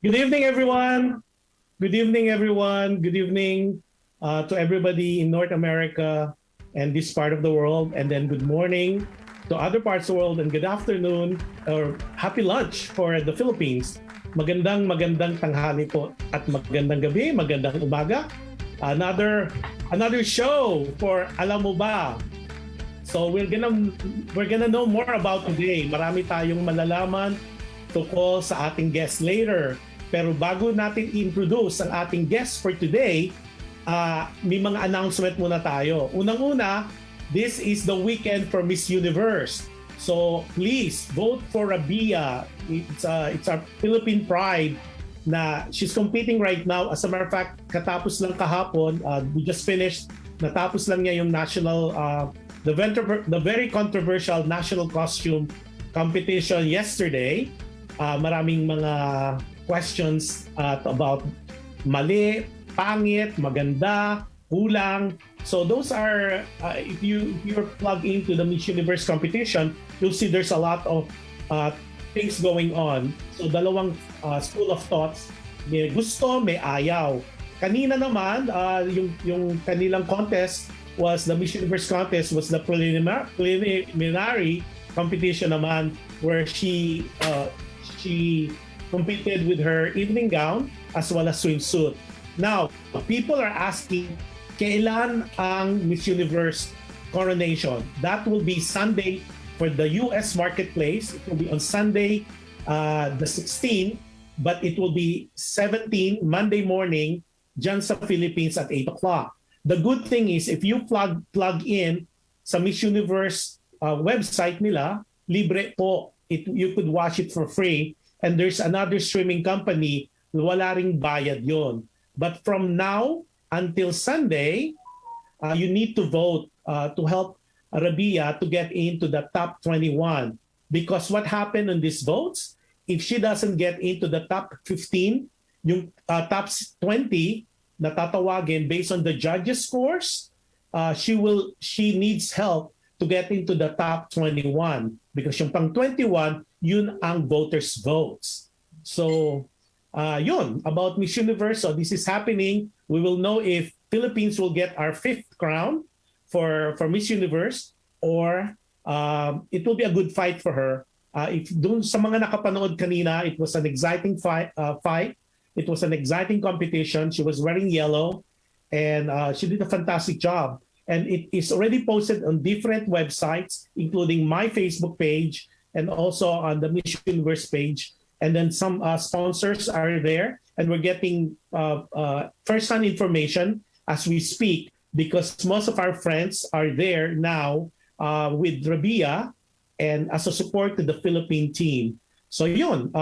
Good evening, everyone. Good evening, everyone. Good evening to everybody in North America and this part of the world. And then good morning to other parts of the world and good afternoon or happy lunch for the Philippines. Magandang tanghali po at magandang gabi, magandang umaga. Another show for Alam Mo Ba? So we're gonna know more about today. Marami tayong malalaman tungkol sa ating guest later. Pero bago natin introduce ang ating guest for today, may mga announcement muna tayo. Unang-una, this is the weekend for Miss Universe. So please vote for Rabia. It's our Philippine pride na she's competing right now. As a matter of fact, katapos lang kahapon, we just finished, natapos lang niya yung national, the very controversial national costume competition yesterday. Maraming mga questions about mali, pangit, maganda, kulang. So those are, if you're plugged into the Miss Universe competition, you'll see there's a lot of things going on. So dalawang school of thoughts, may gusto, may ayaw. Kanina naman, yung kanilang contest was the Miss Universe contest was the preliminary competition naman where she competed with her evening gown as well as swimsuit. Now, people are asking, kailan ang Miss Universe coronation? That will be Sunday for the US marketplace. It will be on Sunday, the 16th, but it will be 17 Monday morning dyan sa Philippines at 8 o'clock. The good thing is, if you plug in sa Miss Universe website nila, libre po. You could watch it for free. And there's another streaming company, wala ring bayad yon. But from now until Sunday, you need to vote to help Rabia to get into the top 21. Because what happened on these votes, if she doesn't get into the top 15, yung top 20 na tatawagin based on the judges' scores, she needs help to get into the top 21. Because yung pang 21, yun ang voters' votes. So, yun, about Miss Universe. So this is happening. We will know if Philippines will get our 5th crown for Miss Universe or it will be a good fight for her. If dun sa mga nakapanood kanina, it was an exciting fight. It was an exciting competition. She was wearing yellow and she did a fantastic job. And it is already posted on different websites, including my Facebook page and also on the Miss Universe page. And then some sponsors are there. And we're getting first-hand information as we speak because most of our friends are there now with Rabia and as a support to the Philippine team. So yun,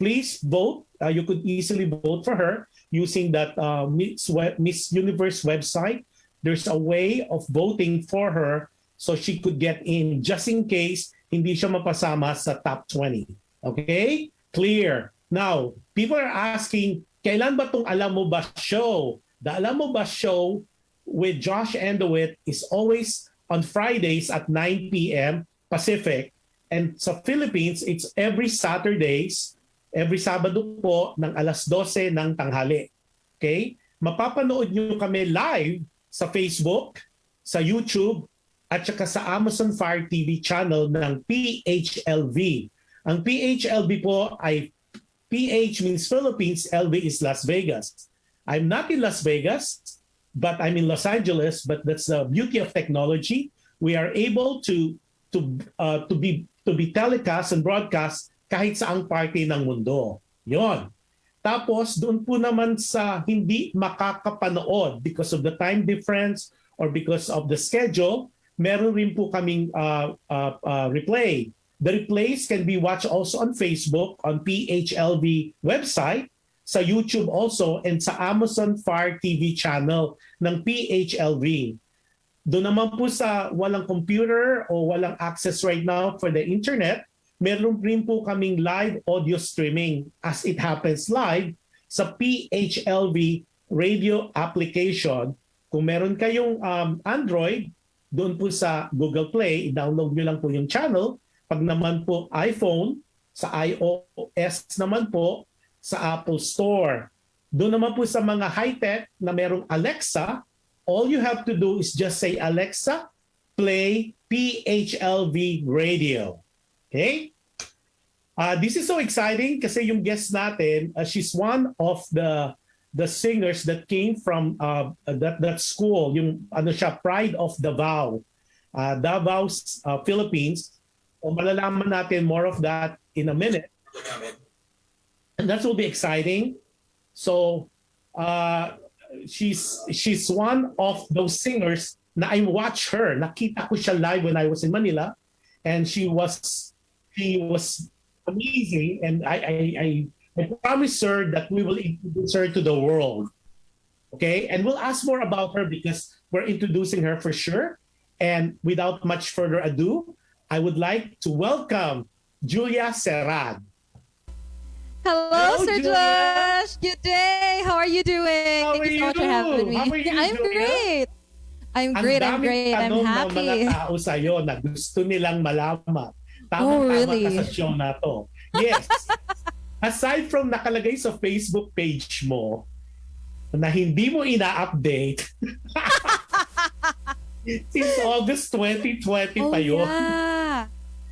please vote. You could easily vote for her using that Miss Universe website. There's a way of voting for her so she could get in just in case hindi siya mapasama sa top 20. Okay? Clear. Now, people are asking, kailan ba itong Alam Mo Ba show? The Alam Mo Ba show with Jush Andowitt is always on Fridays at 9 p.m. Pacific. And sa Philippines, it's every Saturdays, every Sabado po ng alas 12 ng tanghali. Okay? Mapapanood nyo kami live sa Facebook, sa YouTube, at saka sa Amazon Fire TV channel ng PHLV. Ang PHLV po ay PH means Philippines, LV is Las Vegas. I'm not in Las Vegas, but I'm in Los Angeles, but that's the beauty of technology. We are able to be telecast and broadcast kahit saang parte ng mundo. Yon. Tapos doon po naman sa hindi makakapanood because of the time difference or because of the schedule, meron rin po kaming replay. The replays can be watched also on Facebook, on PHLV website, sa YouTube also, and sa Amazon Fire TV channel ng PHLV. Doon naman po sa walang computer o walang access right now for the internet, meron rin po kaming live audio streaming as it happens live sa PHLV radio application. Kung meron kayong Android, doon po sa Google Play, i-download nyo lang po yung channel. Pag naman po iPhone, sa iOS naman po, sa Apple Store. Doon naman po sa mga high-tech na merong Alexa, all you have to do is just say, Alexa, play PHLV radio. Okay? This is so exciting kasi yung guest natin, she's one of the singers that came from that school, yung ano siya, Pride of Davao. Davao, Philippines. O malalaman natin more of that in a minute. And that will be exciting. So she's one of those singers na I watched her. Nakita ko siya live when I was in Manila, and she was amazing. And I promise her that we will introduce her to the world. Okay, and we'll ask more about her because we're introducing her for sure. And without much further ado, I would like to welcome Julia Serad. Hello, Sir Jush. Good day. How are you doing? How Thank you so much for having me. How are you, I'm Julia? great. I'm great. I'm happy. Ang mga tao sa'yo na gusto nilang malaman. Tama-tama really? ka sa show na to. Yes. Aside from nakalagay sa Facebook page mo na hindi mo ina-update, since August 2020 pa yun. Yeah.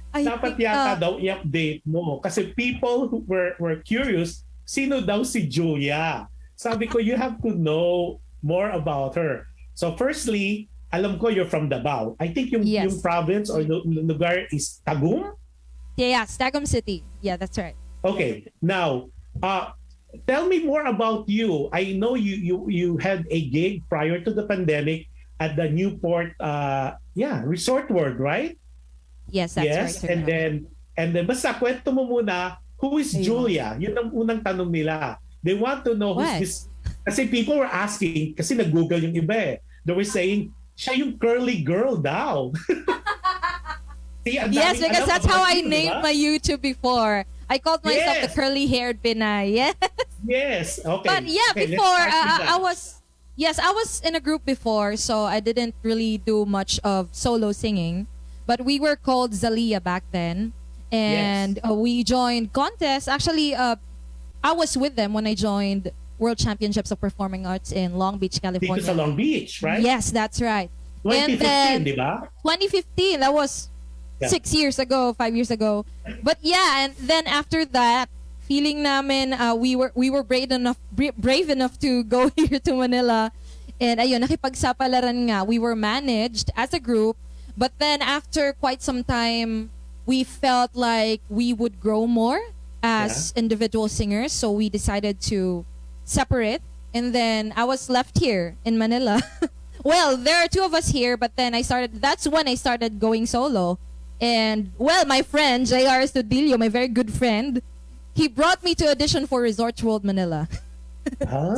Dapat yata daw i-update mo. Kasi people who were curious, sino daw si Julia? Sabi ko, you have to know more about her. So firstly, alam ko you're from Davao. I think yung province or lugar is Tagum? Yes, Tagum City. Yeah, that's right. Okay. Now, tell me more about you. I know you had a gig prior to the pandemic at the Newport Resort World, right? Yes, that's right. Sir. And then basta kwento mo muna, who is Julia? Yun ang unang tanong nila. They want to know who's this. Kasi people were asking, kasi nag-google yung iba eh. They were saying, siya yung curly girl daw. See, yes, because that's how I named my YouTube before. I called myself the curly-haired Pinay. Yes. Yes. Okay. But yeah, before I was in a group before, so I didn't really do much of solo singing. But we were called Zalia back then, and we joined contests. Actually, I was with them when I joined World Championships of Performing Arts in Long Beach, California. Dito sa Long Beach, right? Yes, that's right. 2015, di ba? 2015, that was 6 years ago, 5 years ago. But yeah, and then after that, feeling namin we were brave enough to go here to Manila. And ayun, nakipagsapalaran nga. We were managed as a group, but then after quite some time, we felt like we would grow more as individual singers, so we decided to separate. And then I was left here in Manila. Well, there are two of us here, but then that's when I started going solo. And well, my friend J.R. Estudillo, my very good friend, he brought me to audition for Resorts World Manila.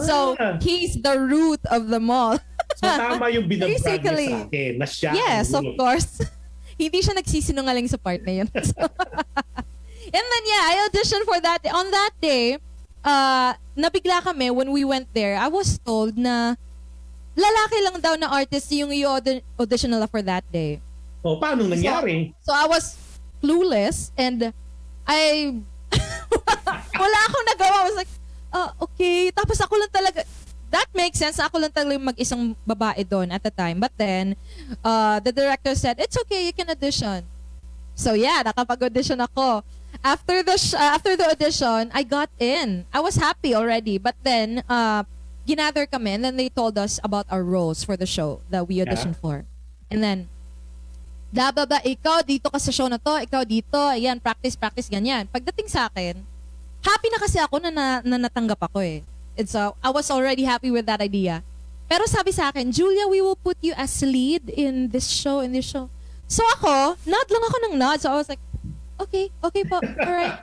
So he's the root of them all. So tama yung binabrag niya sa akin na siya. Yes, of course. Hindi siya nagsisinungaling sa part na yun. So, and then I auditioned for that. On that day, nabigla kami when we went there. I was told na lalaki lang daw na artist yung i-audition nila for that day. Oh, paano nangyari? So I was clueless and wala akong nagawa. I was like, okay. Tapos ako lang talaga, that makes sense. Ako lang talaga yung mag-isang babae doon at the time. But then, the director said, it's okay, you can audition. So yeah, nakapag-audition ako. After the audition, I got in. I was happy already. But then, ginather kami and then they told us about our roles for the show that we auditioned for. And then, dababa, ikaw dito ka sa show na to, ikaw dito, ayan, practice, ganyan. Pagdating sa akin, happy na kasi ako na natanggap ako eh. And so, I was already happy with that idea. Pero sabi sa akin, Julia, we will put you as lead in this show. So ako, nod lang ako ng nod. So I was like, okay po, alright.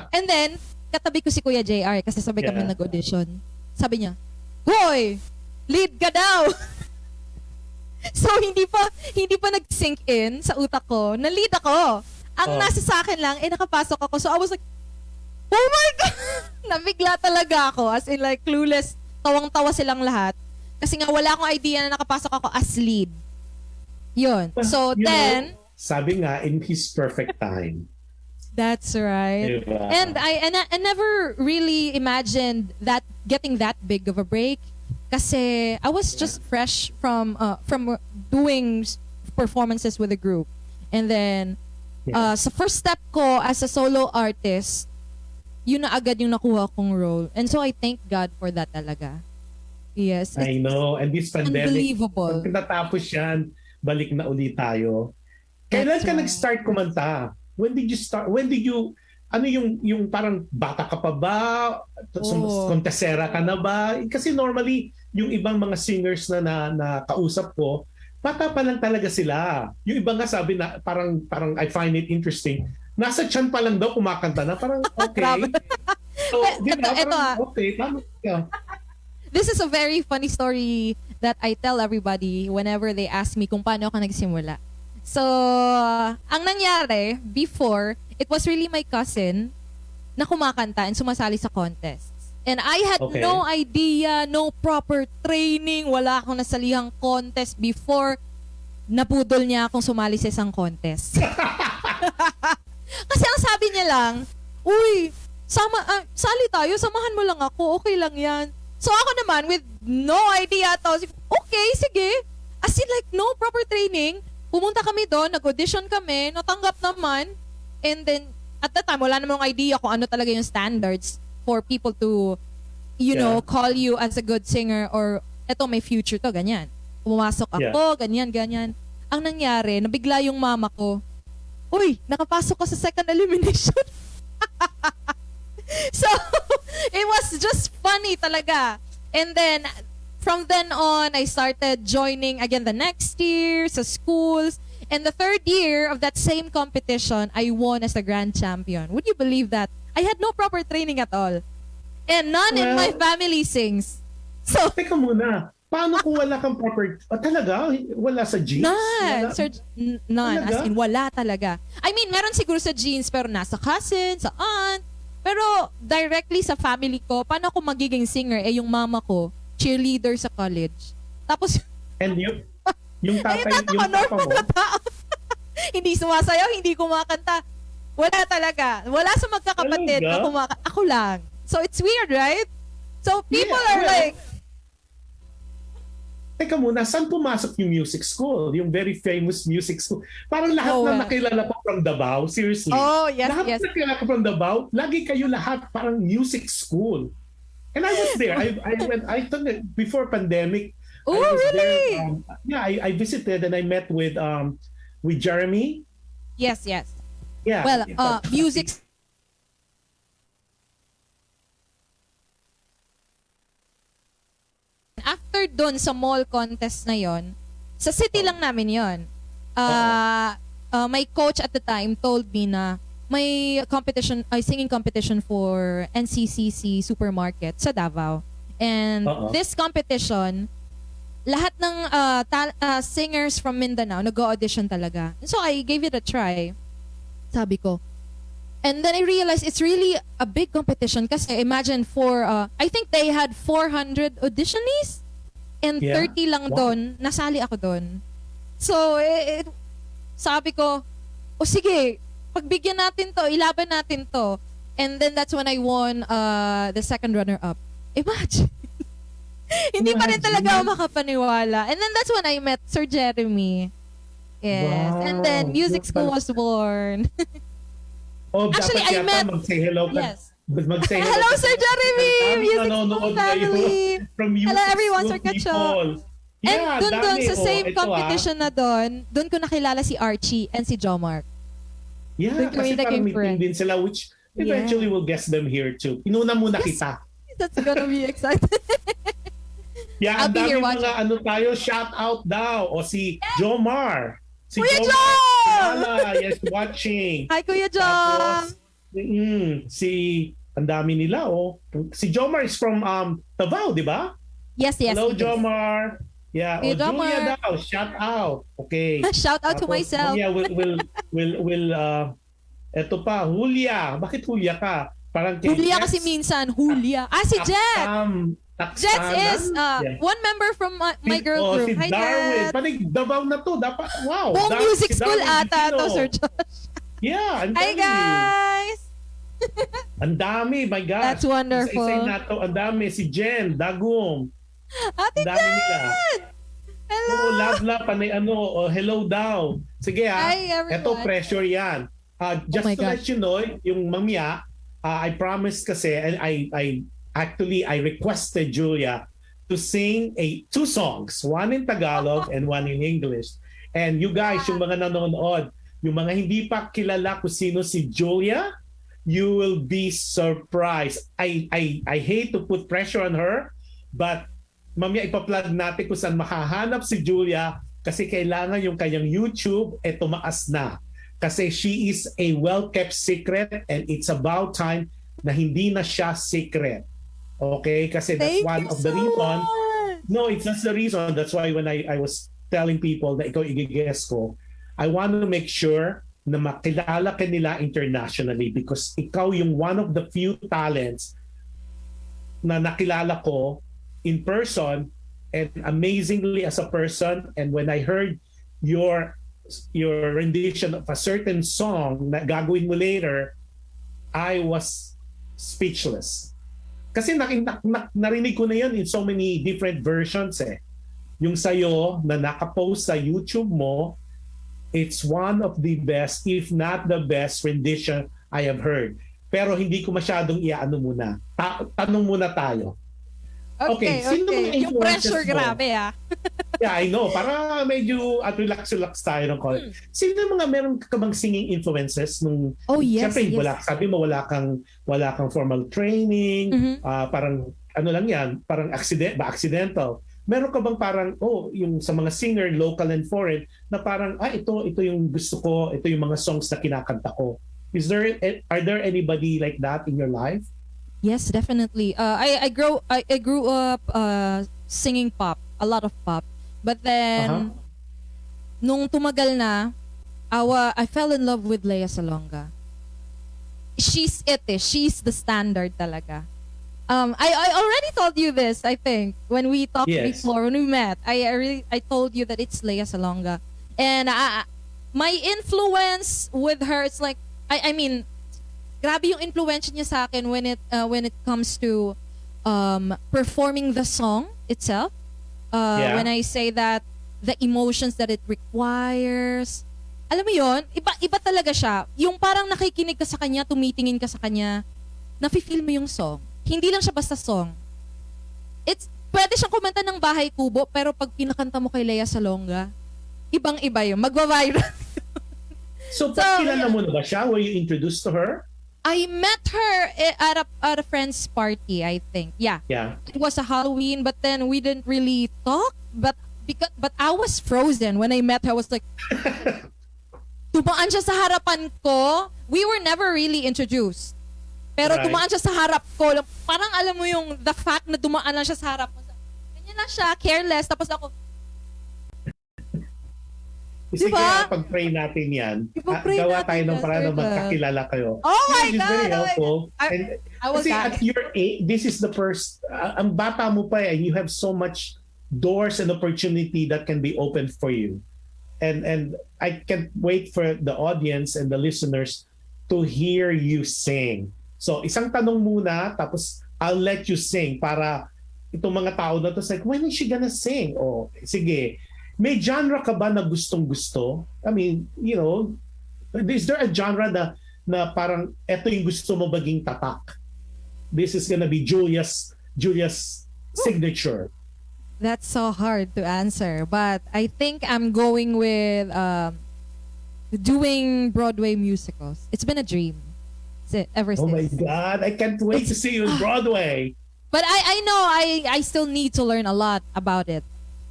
And then, katabi ko si Kuya JR kasi sabay kami nag-audition. Sabi niya, hoy, lead ka daw. So hindi pa nag-sink in sa utak ko na lead ako. Ang nasa sa akin lang, nakapasok ako. So I was like, oh my God! Nabigla talaga ako. As in like clueless, tawang-tawa silang lahat. Kasi nga wala akong idea na nakapasok ako as lead. Yun. So then, sabi nga, in his perfect time. That's right. Diba? And I never really imagined that getting that big of a break kasi I was just fresh from doing performances with a group. And then sa first step ko as a solo artist, yun na agad yung nakuha kong role. And so I thank God for that talaga. Yes. I know. And this pandemic, unbelievable. pag natapos yan, balik na ulit tayo. Kailan ka nag-start kumanta? When did you start? When did you, ano yung parang bata ka pa ba? Contesera ka na ba? Kasi normally, yung ibang mga singers na kausap ko, bata pa lang talaga sila. Yung iba nga sabi na parang I find it interesting. Nasa tiyan pa lang daw kumakanta na. Parang okay. So, okay. This is a very funny story that I tell everybody whenever they ask me kung paano ako nagsimula. So, ang nangyari before, it was really my cousin na kumakanta and sumasali sa contests. And I had no idea, no proper training, wala akong nasalihang contest before napudol niya akong sumali sa isang contest. Kasi ang sabi niya lang, uy, sali tayo, samahan mo lang ako, okay lang yan. So ako naman, with no idea at all, okay, sige. As in like, no proper training. Pumunta kami doon, nag-audition kami, natanggap naman. And then, at that time, wala namang idea kung ano talaga yung standards for people to, you know, call you as a good singer or eto may future to, ganyan. Pumasok ako, ganyan. Ang nangyari, nabigla yung mama ko, uy, nakapasok ka sa second elimination. So, it was just funny talaga. And then, from then on, I started joining again the next year sa schools. And the third year of that same competition, I won as a grand champion. Would you believe that? I had no proper training at all. And none in my family sings. So, teka muna. Paano kung wala kang proper... talaga? Wala sa genes? None. None. Talaga? As in, wala talaga. I mean, meron siguro sa genes, pero nasa cousin, sa aunt. Pero directly sa family ko, paano ako magiging singer? Eh, yung mama ko, cheerleader sa college. Tapos... And yung tatay, yung papa mo? Hindi sumasayaw, hindi kumakanta. Wala talaga. Wala sa magkakapatid na kumakanta. Ako lang. So, it's weird, right? So, people are like... Teka muna, saan pumasok yung music school? Yung very famous music school. Parang lahat na nakilala ko from Davao. Seriously. Oh, yes, lahat na nakilala ko from Davao, lagi kayo lahat parang music school. And I was there. I thought that before pandemic, oh, really? There, I visited and I met with Jeremy. Yes. Yeah. Well, music. After dun sa mall contest na yon, sa city lang namin yon. My coach at the time told me na may competition, singing competition for NCCC Supermarket sa Davao. And this competition, lahat ng singers from Mindanao nag-audition talaga. So I gave it a try. Sabi ko. And then I realized it's really a big competition kasi imagine I think they had 400 auditionees and 30 lang doon, nasali ako doon. So, sabi ko, sige, pagbigyan natin to, ilaban natin to. And then that's when I won the second runner-up. Imagine. Hindi pa rin talaga ako makapaniwala. And then that's when I met Sir Jeremy. Yes. Wow. And then music school was born. Actually, I met... Mag-say hello ka. Yes. Mag-say hello, Sir Jeremy! Music school family! From music hello, everyone, school Sir Kacho. Yeah, and dun sa same competition na dun ko nakilala si Archie and si Jomar. Yeah, kasi parang meeting din sila which eventually will guest them here too. Inuna muna kita. That's gonna be exciting. Yeah, ang dami mga tayo, shout out daw. O si Jomar. Si Kuya Jom! Yes, watching. Hi, Kuya Jom! Ang dami nila, Si Jomar is from Davao, di ba? Yes. Hello, Jomar. Yeah, Kuya Julia daw, shout out. Okay. Shout out to myself. Yeah, eto pa, Julia. Bakit Julia ka? Parang Julia kasi minsan, Julia. Si Jet! Jet is one member from my girl group. Si Hi, Darwin. Jet. Parang Davao na to. Dapat, wow. Buong music school ata to, Sir Josh. Yeah, I'm Hi telling you. guys! Ang dami, my gosh. That's wonderful. Isa-isa na to, ang dami. Si Jen, Dagum. Ate Ang dami nila. Jen! Hello! Oo, love, panay hello daw. Sige Hi, everyone. eto pressure yan. Just my to let you know, yung mamya, I promised kasi, and I requested Julia to sing two songs, one in Tagalog and one in English. And you guys, yung mga nanonood, yung mga hindi pa kilala kung sino si Julia, you will be surprised. I hate to put pressure on her, but mamaya ipa-plug natin kung saan makahanap si Julia kasi kailangan yung kanyang YouTube tumaas na. Kasi she is a well-kept secret and it's about time na hindi na siya secret. Okay? Kasi that's one of the reasons. No, it's not the reason. That's why when I was telling people na ikaw i-guess ko, I want to make sure na makilala ka nila internationally because ikaw yung one of the few talents na nakilala ko in person and amazingly as a person. And when I heard your rendition of a certain song na gagawin mo later, I was speechless. Kasi narinig ko na yun in so many different versions eh. Yung sayo na nakapost sa YouTube mo, it's one of the best, if not the best rendition I have heard. Pero hindi ko masyadong iaano muna. Tanong muna tayo. Okay. Sino mga Yung pressure, mo? grabe Yeah, I know. Para medyo relax tayo ng konti. Sino mga meron ka bang singing influences nung yes. Siyempre, sabi mo wala kang formal training, parang ano lang yan, parang accidental. Meron ka bang parang yung sa mga singer local and foreign na parang ito yung gusto ko, ito yung mga songs na kinakanta ko. Are there anybody like that in your life? Yes, definitely. I grew up singing pop, a lot of pop. But then nung tumagal na, I fell in love with Lea Salonga. She's the standard talaga. I already told you this, I think, when we talked before, when we met. I told you that it's Lea Salonga. And my influence with her, it's like, I mean, grabe yung influence niya sa akin when it comes to performing the song itself. When I say that the emotions that it requires, alam mo yon, iba talaga siya. Yung parang nakikinig ka sa kanya, tumitingin ka sa kanya, nafe-feel mo yung song. Hindi lang siya basta song. Pwede siyang kumanta ng Bahay Kubo, pero pag pinakanta mo kay Lea Salonga, ibang-iba yun. Magva-viral. So, kilala mo na ba siya? Were you introduced to her? I met her at a friend's party, I think. Yeah. It was a Halloween, but then we didn't really talk. But I was frozen when I met her. I was like, tumaan siya sa harapan ko. We were never really introduced. Pero tumaan siya sa harap ko. Parang alam mo yung the fact na dumaan lang siya sa harap ko. Ganyan lang siya, careless. Tapos ako, Sige, pag-pray natin yan. Gawa tayo ng paraan na magkakilala kayo. Oh my God! Very helpful. I will at your age, this is the first, ang bata mo pa and you have so much doors and opportunity that can be opened for you. And I can't wait for the audience and the listeners to hear you sing. So, isang tanong muna, tapos I'll let you sing para itong mga tao na to, like, when is she gonna sing? Sige. May genre ka ba na gustong-gusto? I mean, is there a genre na parang eto yung gusto mo maging tatak? This is gonna be Julia's signature. That's so hard to answer, but I think I'm going with doing Broadway musicals. It's been a dream ever since. Oh my God, I can't wait to see you in Broadway. But I know I still need to learn a lot about it.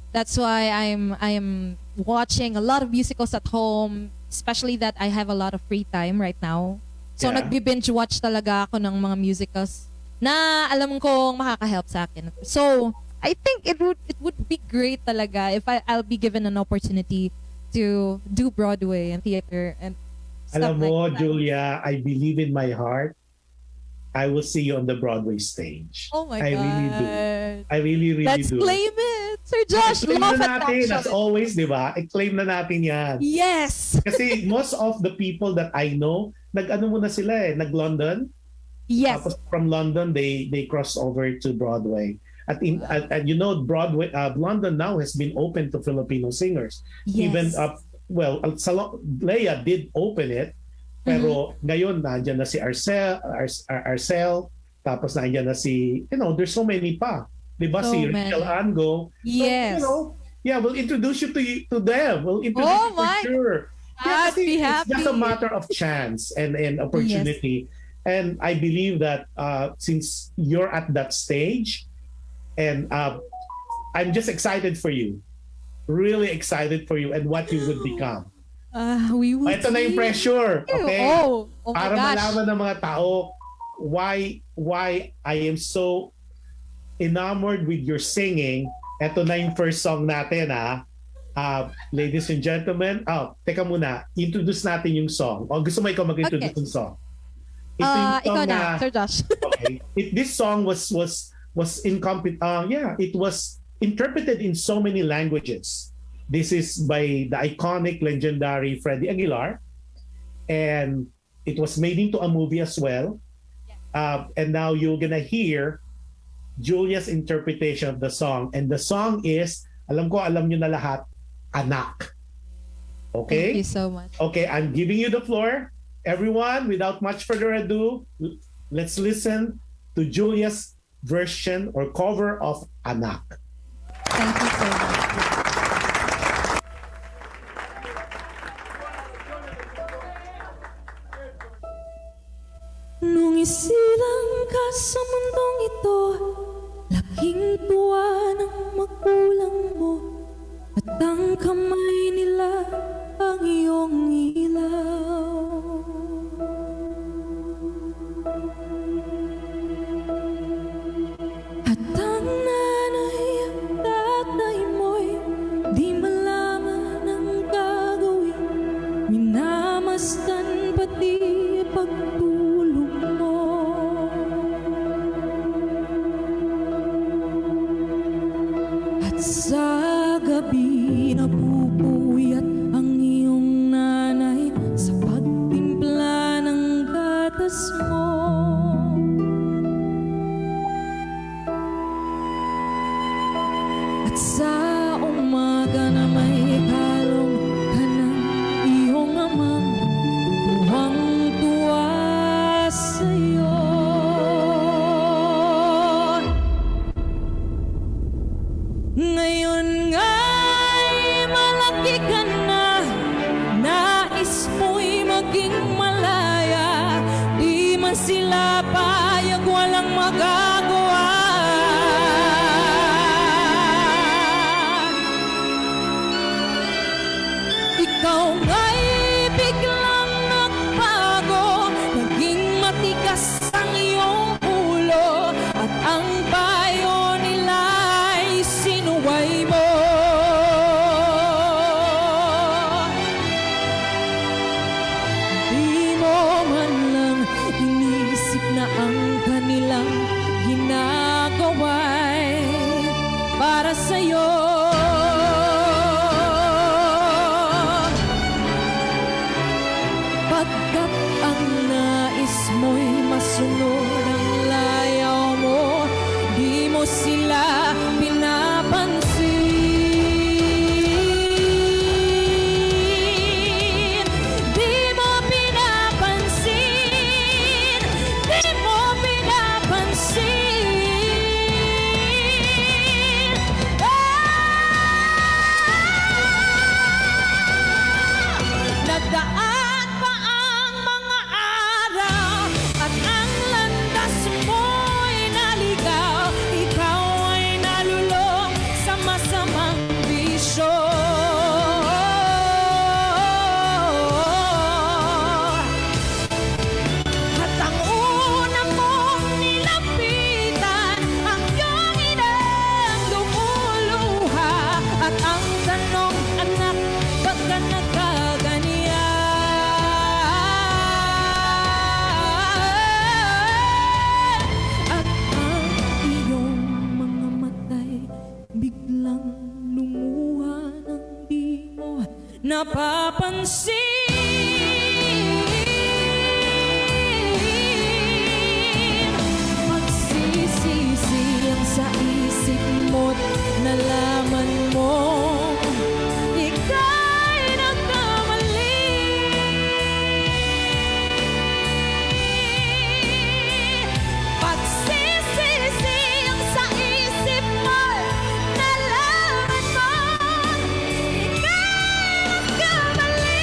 That's why I am watching a lot of musicals at home, especially that I have a lot of free time right now. So nagbi-binge watch talaga ako ng mga musicals na alam kong makaka-help sa akin. So I think it would be great talaga if I'll be given an opportunity to do Broadway and theater and stuff Alam mo, like that. Julia, I believe in my heart, I will see you on the Broadway stage. Oh my I God. really do. I really, really Let's do. claim it. Sir Josh, I-claim law of na natin, as attraction. always, di ba? I-claim na natin yan. Yes. Kasi most of the people that I know, nag-ano muna sila nag-London. Yes. Tapos from London, they crossed over to Broadway. At you know, Broadway, London now has been open to Filipino singers. Yes. Even Leia did open it, pero ngayon nandiyan na si Arcel, tapos nandiyan na si, there's so many pa. Diba So si many. Rachel Ango. Yes. So, we'll introduce you to them. We'll introduce Oh you for my. sure. I'd Kasi be it's just a happy. matter of chance and opportunity. And I believe that since you're at that stage, and I'm just excited for you. Really excited for you and what you would become. We would Ito na yung see. pressure. Okay? Oh my Para gosh. malaman ng mga tao why I am so enamored with your singing. Ito na yung first song natin, ha. Ladies and gentlemen, teka muna, introduce natin yung song. O gusto mo ikaw mag-introduce ng song? Ito yung song Ikaw na, Sir Josh. okay. This song was it was interpreted in so many languages. This is by the iconic, legendary Freddie Aguilar, and it was made into a movie as well. And now you're gonna hear Julia's interpretation of the song, and the song is, alam nyo na lahat, Anak. Okay? Thank you so much. Okay, I'm giving you the floor. Everyone, without much further ado, let's listen to Julia's version or cover of Anak. Thank you so much. Nung isilang ka sa mundong ito, laking tuwa ng magulang mo, at ang kamay nila ang iyong ilaw. At ang nanay at tatay mo'y di malaman ang gagawin, minamasdan pati pagtulog mo. At sa gabi napupuyat ang iyong nanay sa pagtimpla ng gatas mo. At sa umaga na may kalong ka ng iyong amang tuwang-tuwa sa'yo. Ngayon nga'y malaki ka na, nais mo'y maging malaya, di man sila payag, walang magagawa. Ikaw nga'y biglang nagbago, naging matigas ang iyong ulo, at ang payo nila'y sinuway mo. Di mo man lang inisip na ang kanilang ginagawa'y para sa'yo. Pagkat ang nais mo'y masunod ang layaw mo, di mo sila pinapansin. Di mo pinapansin. Di mo pinapansin. Nagdaan pa ang mga araw at ang landas mo'y naligaw. Ikaw ay naluloko. napapansin. Magsisisi lang sa isip mo't nalaman mo ika'y nagkamali. Pagsisisi lang sa isip mo't nalaman mo ika'y nagkamali.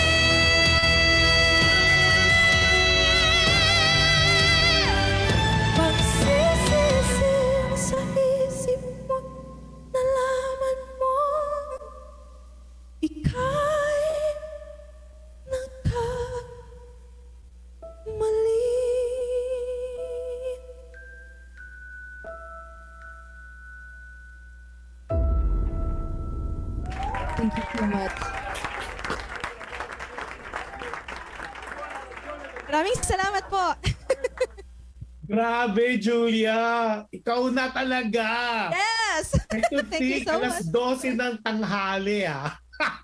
Pagsisisi lang sa isip mo't nalaman mo ika'y nagkamali. Thank you so much. Maraming salamat po. Grabe, Julia. Ikaw na talaga. Yes! I could Thank you think so alas much. 12 ng tanghali, ah.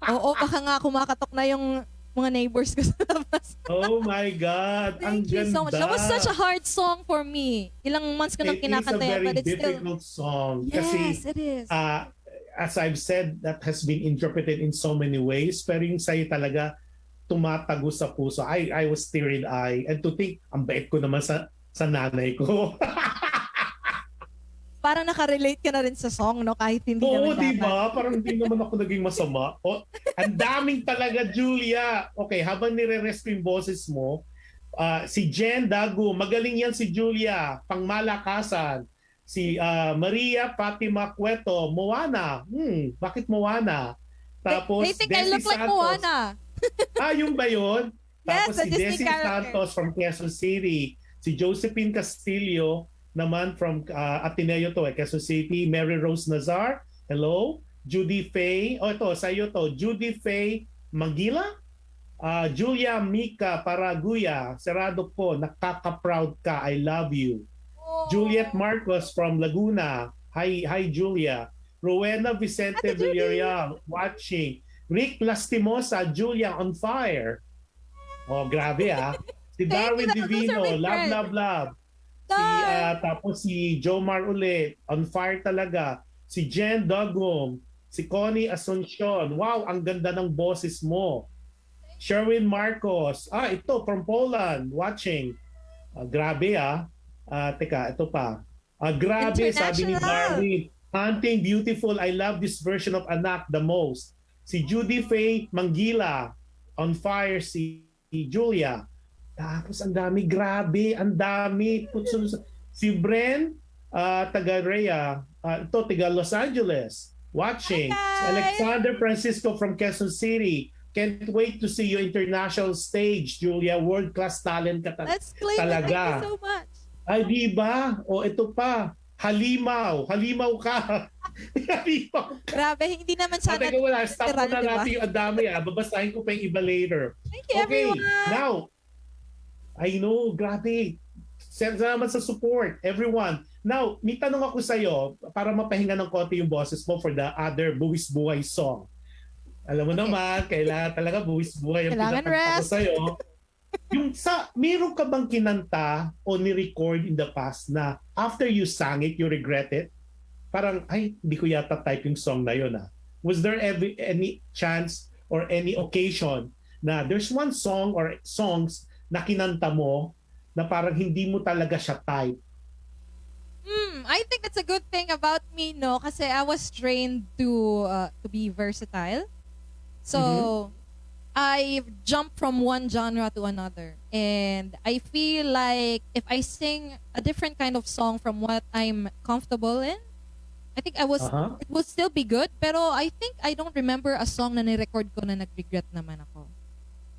Oo, baka nga kumakatok na yung mga neighbors ko sa labas. Oh my God. Ang Thank you ganda. so much. That was such a hard song for me. Ilang months ko nang It is a kinakanta yan, very but it's still... difficult song. Yes, Kasi, it is. as I've said, that has been interpreted in so many ways. Pero yung sa'yo talaga, tumatago sa puso. I was teary-eyed. And to think, ang bait ko naman sa nanay ko. Parang nakarelate ka na rin sa song, no? Kahit hindi Oo, naman dapat. di ba? Parang hindi naman ako naging masama. Ang daming talaga, Julia. Okay, habang nire-rest ko yung boses mo, si Jen Dagu, magaling yan si Julia, pangmalakasan. Si Maria Fatima Cueto, Moana. Bakit Moana? Tapos, They think I Desi look like Santos. Moana. Yung ba yun? Yes, Tapos the si Disney Desi character. Santos from Quezon City. Si Josephine Castillo naman from Ateneo to, Quezon City. Mary Rose Nazar, hello. Judy Faye, ito, sa iyo to. Judy Faye Magila. Julia Mika Paraguya, Serado po, nakaka-proud ka, I love you. Oh. Juliet Marcos from Laguna, hi Julia. Rowena Vicente Ate Judy. Villarreal, watching. Rick Lastimosa, Julia on fire. Oh, grabe ah. Si Thank Darwin you, those are Divino, my love, friends. love, love. Tapos si Jomar ulit, on fire talaga. Si Jen Dogum, si Connie Asuncion. Wow, ang ganda ng boses mo. Sherwin Marcos. Ito, from Poland, watching. Grabe ah. Teka, ito pa. Grabe, sabi ni International. Darwin. Hunting beautiful. I love this version of Anak the most. Si Judy Faye Manggila. On fire si Julia. Tapos ang dami, grabe, ang dami. Si Bren, taga Rhea, ito, taga Los Angeles, watching. Hi, guys. Si Alexander Francisco from Quezon City. Can't wait to see you international stage, Julia. World-class talent ka Let's claim it. talaga. Thank you so much. Ay, di ba? O, ito pa. Halimaw. Halimaw ka. Halimaw ka. Grabe, hindi naman sana... Teka, wala. Stop literal, na diba? natin yung dami. Babasahin ko pa yung iba later. Thank you, Okay, everyone. now, I know, grabe. Salamat sa support, everyone. Now, may tanong ako sa'yo para mapahinga ng konti yung boses mo for the other Buwis Buhay song. Alam mo naman, kailangan talaga buwis buhay ang Kailangan pinakanta ko rest. sa'yo. Meron ka bang kinanta o ni-record in the past na after you sang it, you regret it? Parang, ay, hindi ko yata type yung song na yun ah. Was there any chance or any occasion na there's one song or songs na kinanta mo na parang hindi mo talaga siya type? I think that's a good thing about me, no? Kasi I was trained to be versatile. So, I jump from one genre to another. And I feel like if I sing a different kind of song from what I'm comfortable in, I think it would still be good. Pero I think I don't remember a song na ni-record ko na nag-regret naman ako.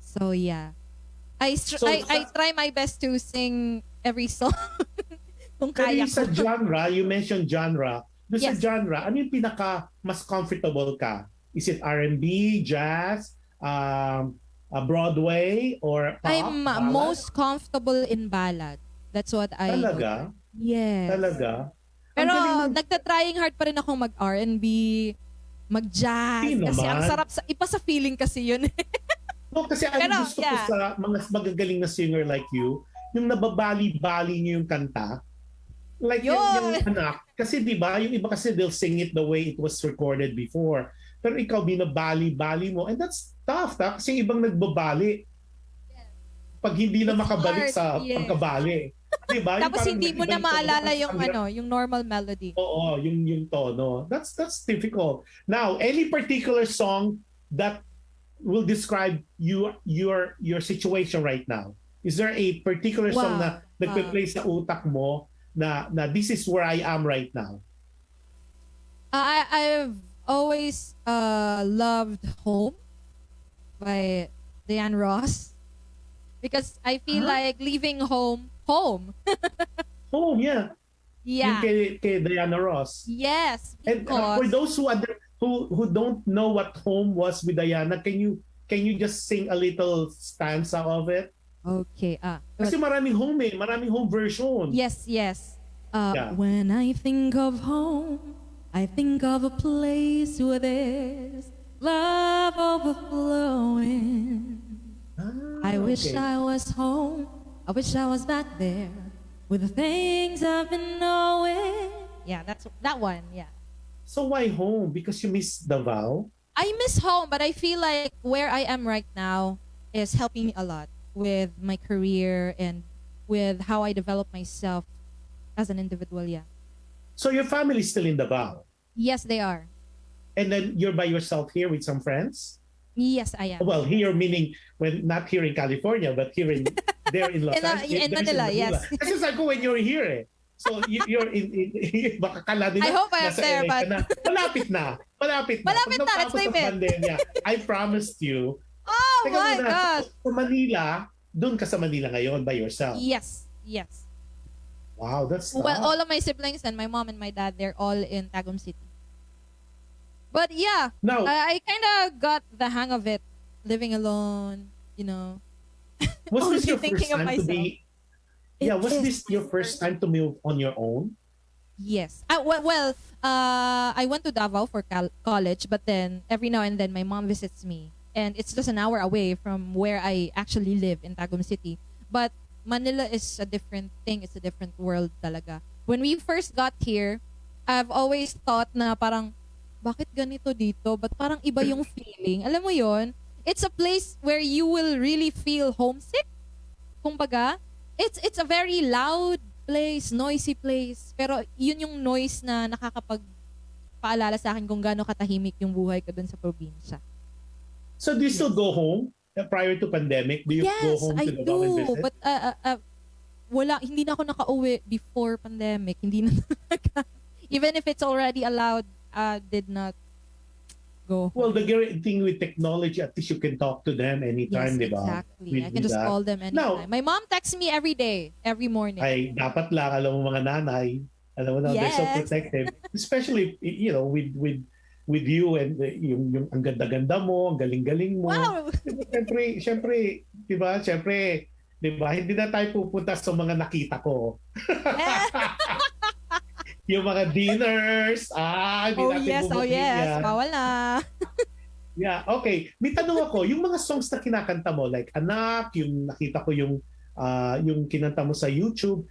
So, yeah. I try my best to sing every song kung Pero kaya yung sa ko. genre, you mentioned genre. Doon sa Yes. genre, ano yung pinaka mas comfortable ka? Is it R&B, jazz, Broadway, or pop? I'm ballad? most comfortable in ballad. That's what I Talaga? Yes. Talaga? Ang Pero galing ng- nagta-trying hard pa rin ako mag-R&B. mag-jazz. Hindi Kasi ang naman. sarap, iba sa feeling kasi yun. No, kasi ang Pero, gusto ko yeah. sa mga magagaling na singer like you, yung nababali-bali niyo yung kanta. Like yung Yun! anak. Kasi di ba, yung iba kasi they'll sing it the way it was recorded before. Pero ikaw, binabali-bali mo. And that's tough, kasi yung ibang nagbabali pag hindi na It's makabalik hard. sa Yes. pagkabali. Di ba? Yung Tapos parang hindi mo iba na yung tono, maalala tapos yung ang yung normal melody. oo, yung tono. That's difficult. Now, any particular song that will describe your situation right now? Is there a particular song na Wow. nagpe-play sa utak mo na this is where I am right now? I've always loved Home by Diane Ross. Because I feel like leaving home. Oh, yeah. Yung Yeah. kay Diana Ross. Yes. And for Because, those who don't know what Home was with Diana, can you just sing a little stanza of it? okay. Kasi maraming home maraming home version. Yes. Yeah. When I think of home, I think of a place where there's love overflowing. I wish okay. I was home. I wish I was back there with the things I've been knowing. Yeah, that's that one. Yeah. So why home? Because you miss Davao? I miss home, but I feel like where I am right now is helping me a lot with my career and with how I develop myself as an individual. Yeah. So your family is still in Davao? Yes, they are. And then you're by yourself here with some friends? Yes, I am. Well, here meaning when not here in California, but here in there in Los Angeles. In Manila, yes. Kasi sabi ko when you're here So you're in baka kala nila I hope I am nasa there, LA ka but- na. Malapit na. Malapit Pag na, let's natapos name ang it. pandemya, I promised you. Oh Teka my muna, gosh. Sa Manila, doon ka sa Manila ngayon by yourself. Yes. Wow, that's tough. Well, all of my siblings and my mom and my dad, they're all in Tagum City. But yeah, Now, I kind of got the hang of it, living alone, was this only your thinking first of time to be... Yeah, It was is this my your first time to move on your own? Yes. I went to Davao for college, but then every now and then my mom visits me. And it's just an hour away from where I actually live in Tagum City. But Manila is a different thing. It's a different world talaga. When we first got here, I've always thought na parang, bakit ganito dito? But parang iba yung feeling. Alam mo yon? It's a place where you will really feel homesick. Kumbaga, it's a very loud place, noisy place. Pero yun yung noise na nakakapagpaalala sa akin kung gaano katahimik yung buhay ko dun sa probinsya. So do you still go home prior to pandemic? Do you go home I to Davao and do. visit? But hindi na ako nakauwi before pandemic. Hindi na talaga. Even if it's already allowed, did not go home. Well, the great thing with technology, at least you can talk to them anytime, Yes, di ba? exactly. With I can just that. call them anytime. Now, My mom texts me every day, every morning. ay dapat lang, alam mo mga nanay, alam mo na, they're so Yes. protective. Especially, with you and yung ang ganda-ganda mo, ang galing-galing mo. Wow! Siyempre, di ba? Siyempre, di ba? Hindi na tayo pupunta sa mga nakita ko. Yung mga dinners, hindi natin yes, bubugin yan. bawal na. Yeah, okay. May tanong ako, yung mga songs na kinakanta mo, like Anak, yung nakita ko yung kinanta mo sa YouTube,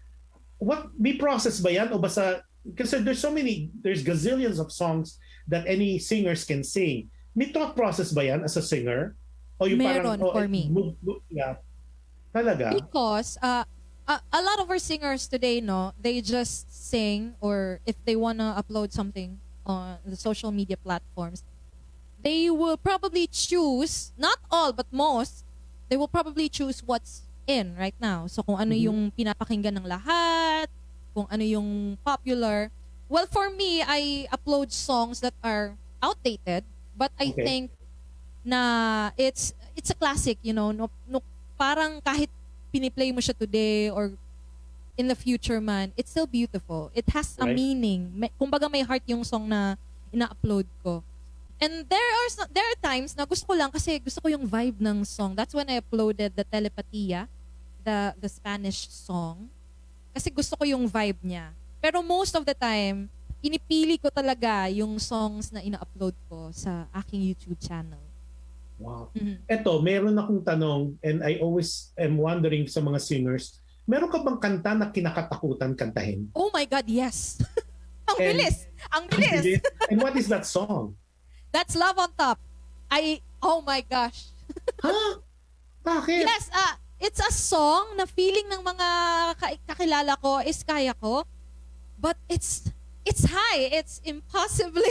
may process ba yan? O basta, kasi there's gazillions of songs that any singers can sing. May thought process ba yan as a singer? O yung Meron for me. Yeah. Talaga? Because a lot of our singers today, they just sing, or if they wanna upload something on the social media platforms, they will probably choose, not all but most, they will probably choose what's in right now. So kung ano yung pinapakinggan ng lahat, kung ano yung popular. Well, for me, I upload songs that are outdated, but I Okay. think na it's a classic, no, parang kahit piniplay mo siya today or in the future man, it's still beautiful. It has a Right. meaning. Kumbaga may heart yung song na ina-upload ko. And there are times na gusto ko lang kasi gusto ko yung vibe ng song. That's when I uploaded the Telepatia, the Spanish song. Kasi gusto ko yung vibe niya. Pero most of the time, inipili ko talaga yung songs na ina-upload ko sa aking YouTube channel. Wow. Mhm. Eto, meron akong tanong and I always am wondering sa mga singers, meron ka bang kanta na kinakatakutan kantahin? Oh my God, yes. Ang And- bilis! Ang bilis! And what is that song? That's Love on Top. Oh my gosh. Ha? Bakit? Yes, it's a song na feeling ng mga kakilala ko is kaya ko. But it's high. It's impossibly.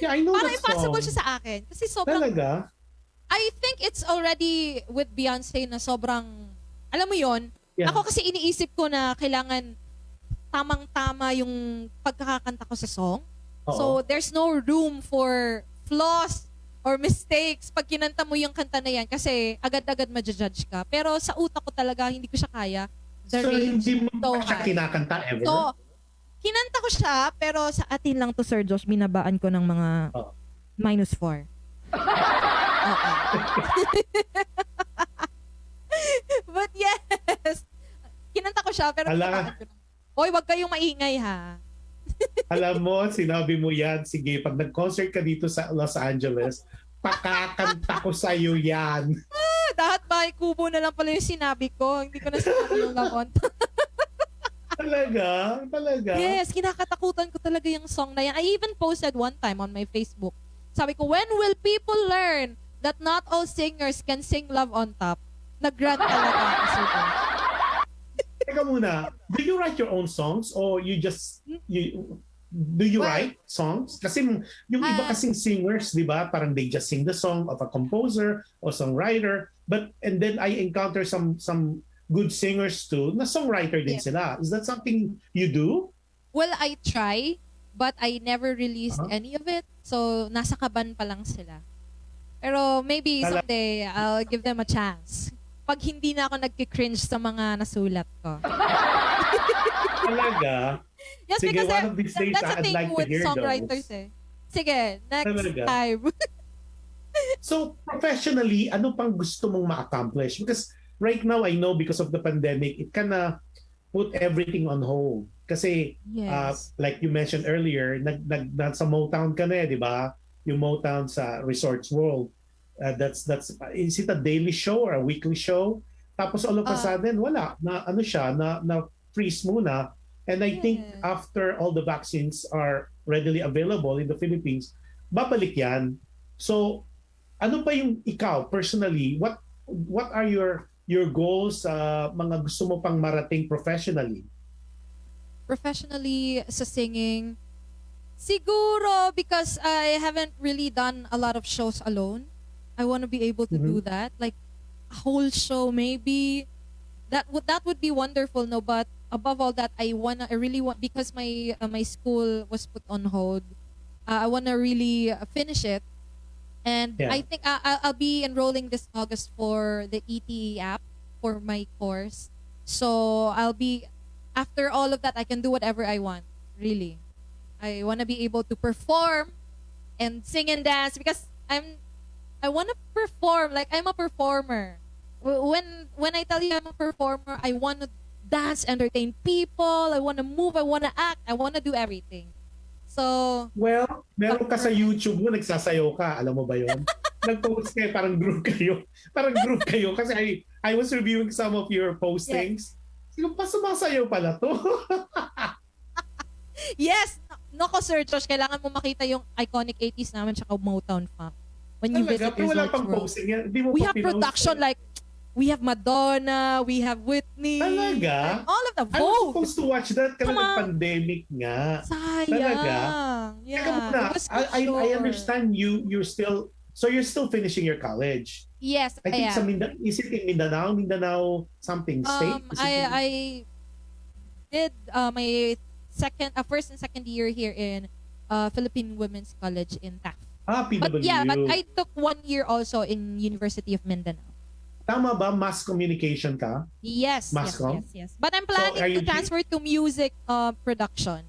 Yeah, I know Parang that impossible song. siya sa akin. Kasi sobrang, Talaga? I think it's already with Beyonce na sobrang, alam mo yon. Yeah. Ako kasi iniisip ko na kailangan tamang-tama yung pagkakakanta ko sa song. Oo. So, there's no room for flaws or mistakes pag kinanta mo yung kanta na yan kasi agad-agad ma-judge ka. Pero sa utak ko talaga, hindi ko siya kaya. The So, range hindi mo so pa siya high. kinakanta ever? So, kinanta ko siya, pero sa atin lang to, Sir Josh, binabaan ko ng mga Oh. -4. Oo. But yes, kinanta ko siya, pero Ala. binabaan ko ng... Hoy, wag kayong maingay ha. Alam mo, sinabi mo yan. Sige, pag nag-concert ka dito sa Los Angeles, pakakanta ko sa'yo yan. Dapat ba kubo na lang pala yung sinabi ko. Hindi ko na sinabi yung Love on Top. Talaga? Talaga? Yes, kinakatakutan ko talaga yung song na yan. I even posted one time on my Facebook. Sabi ko, when will people learn that not all singers can sing Love on Top? Nag-grant talaga ako, Sir Josh. Teka muna, do you write your own songs or do you Well, write songs? Kasi yung iba kasing singers, di ba, parang they just sing the song of a composer or songwriter, and then I encounter some good singers too, na songwriter din Yes. sila. Is that something you do? Well, I try, but I never released Uh-huh. any of it. So, nasa kaban pa lang sila. Pero maybe someday, I'll give them a chance. Pag hindi na ako nagki-cringe sa mga nasulat ko. Talaga? Yes, Sige, because one of these days, that's the I'd thing like to with hear songwriters those. Sige, next Talaga? time. So, professionally, ano pang gusto mong ma-accomplish? Because right now, I know because of the pandemic, it kinda put everything on hold. Kasi, Yes. like you mentioned earlier, nasa Motown ka na di ba? Yung Motown sa Resorts World. That's is it a daily show or a weekly show? Tapos all of a sudden, wala. Na freeze muna. And I think Yes. after all the vaccines are readily available in the Philippines, babalik yan. So, ano pa yung ikaw personally? What are your goals, mga gusto mo pang marating professionally? Professionally sa singing, siguro because I haven't really done a lot of shows alone. I want to be able to do that, like a whole show maybe. That would be wonderful, no? But above all that, I really want, because my school was put on hold. I wanna really finish it, and Yeah. I think I'll be enrolling this August for the ETE app for my course. So I'll be, after all of that, I can do whatever I want. Really, I wanna be able to perform and sing and dance because I wanna perform, like I'm a performer. When I tell you I'm a performer, I wanna dance, entertain people, I wanna move, I wanna act, I wanna do everything. So, Well, meron ka sa YouTube mo, nagsasayaw ka. Alam mo ba yun? Nag-post kayo, parang group kayo. Parang group kayo. Kasi I was reviewing some of your postings. Sino pa sumasayaw pala to? yes, nako Sir Josh, kailangan mo makita yung iconic 80s namin tsaka Motown funk. When you Talaga? visit Pero wala Resorts pang World. posting yan. Di mo We pa have pinost production, eh. like, we have Madonna, we have Whitney. Talaga? and all of the I was Vogue. supposed to watch that kasi Come on. pandemic nga. Sayang. Talaga? Yeah. Teka muna, it was I sure. understand you're still finishing your college. Yes, I think am. sa is it in Mindanao? Mindanao something state? Is it in- I did my first and second year here in Philippine Women's College in Taft. PW. But I took 1 year also in University of Mindanao. Tama ba? Mass communication ka? Yes, Mascom? yes. But I'm So, planning are to you- transfer to music production.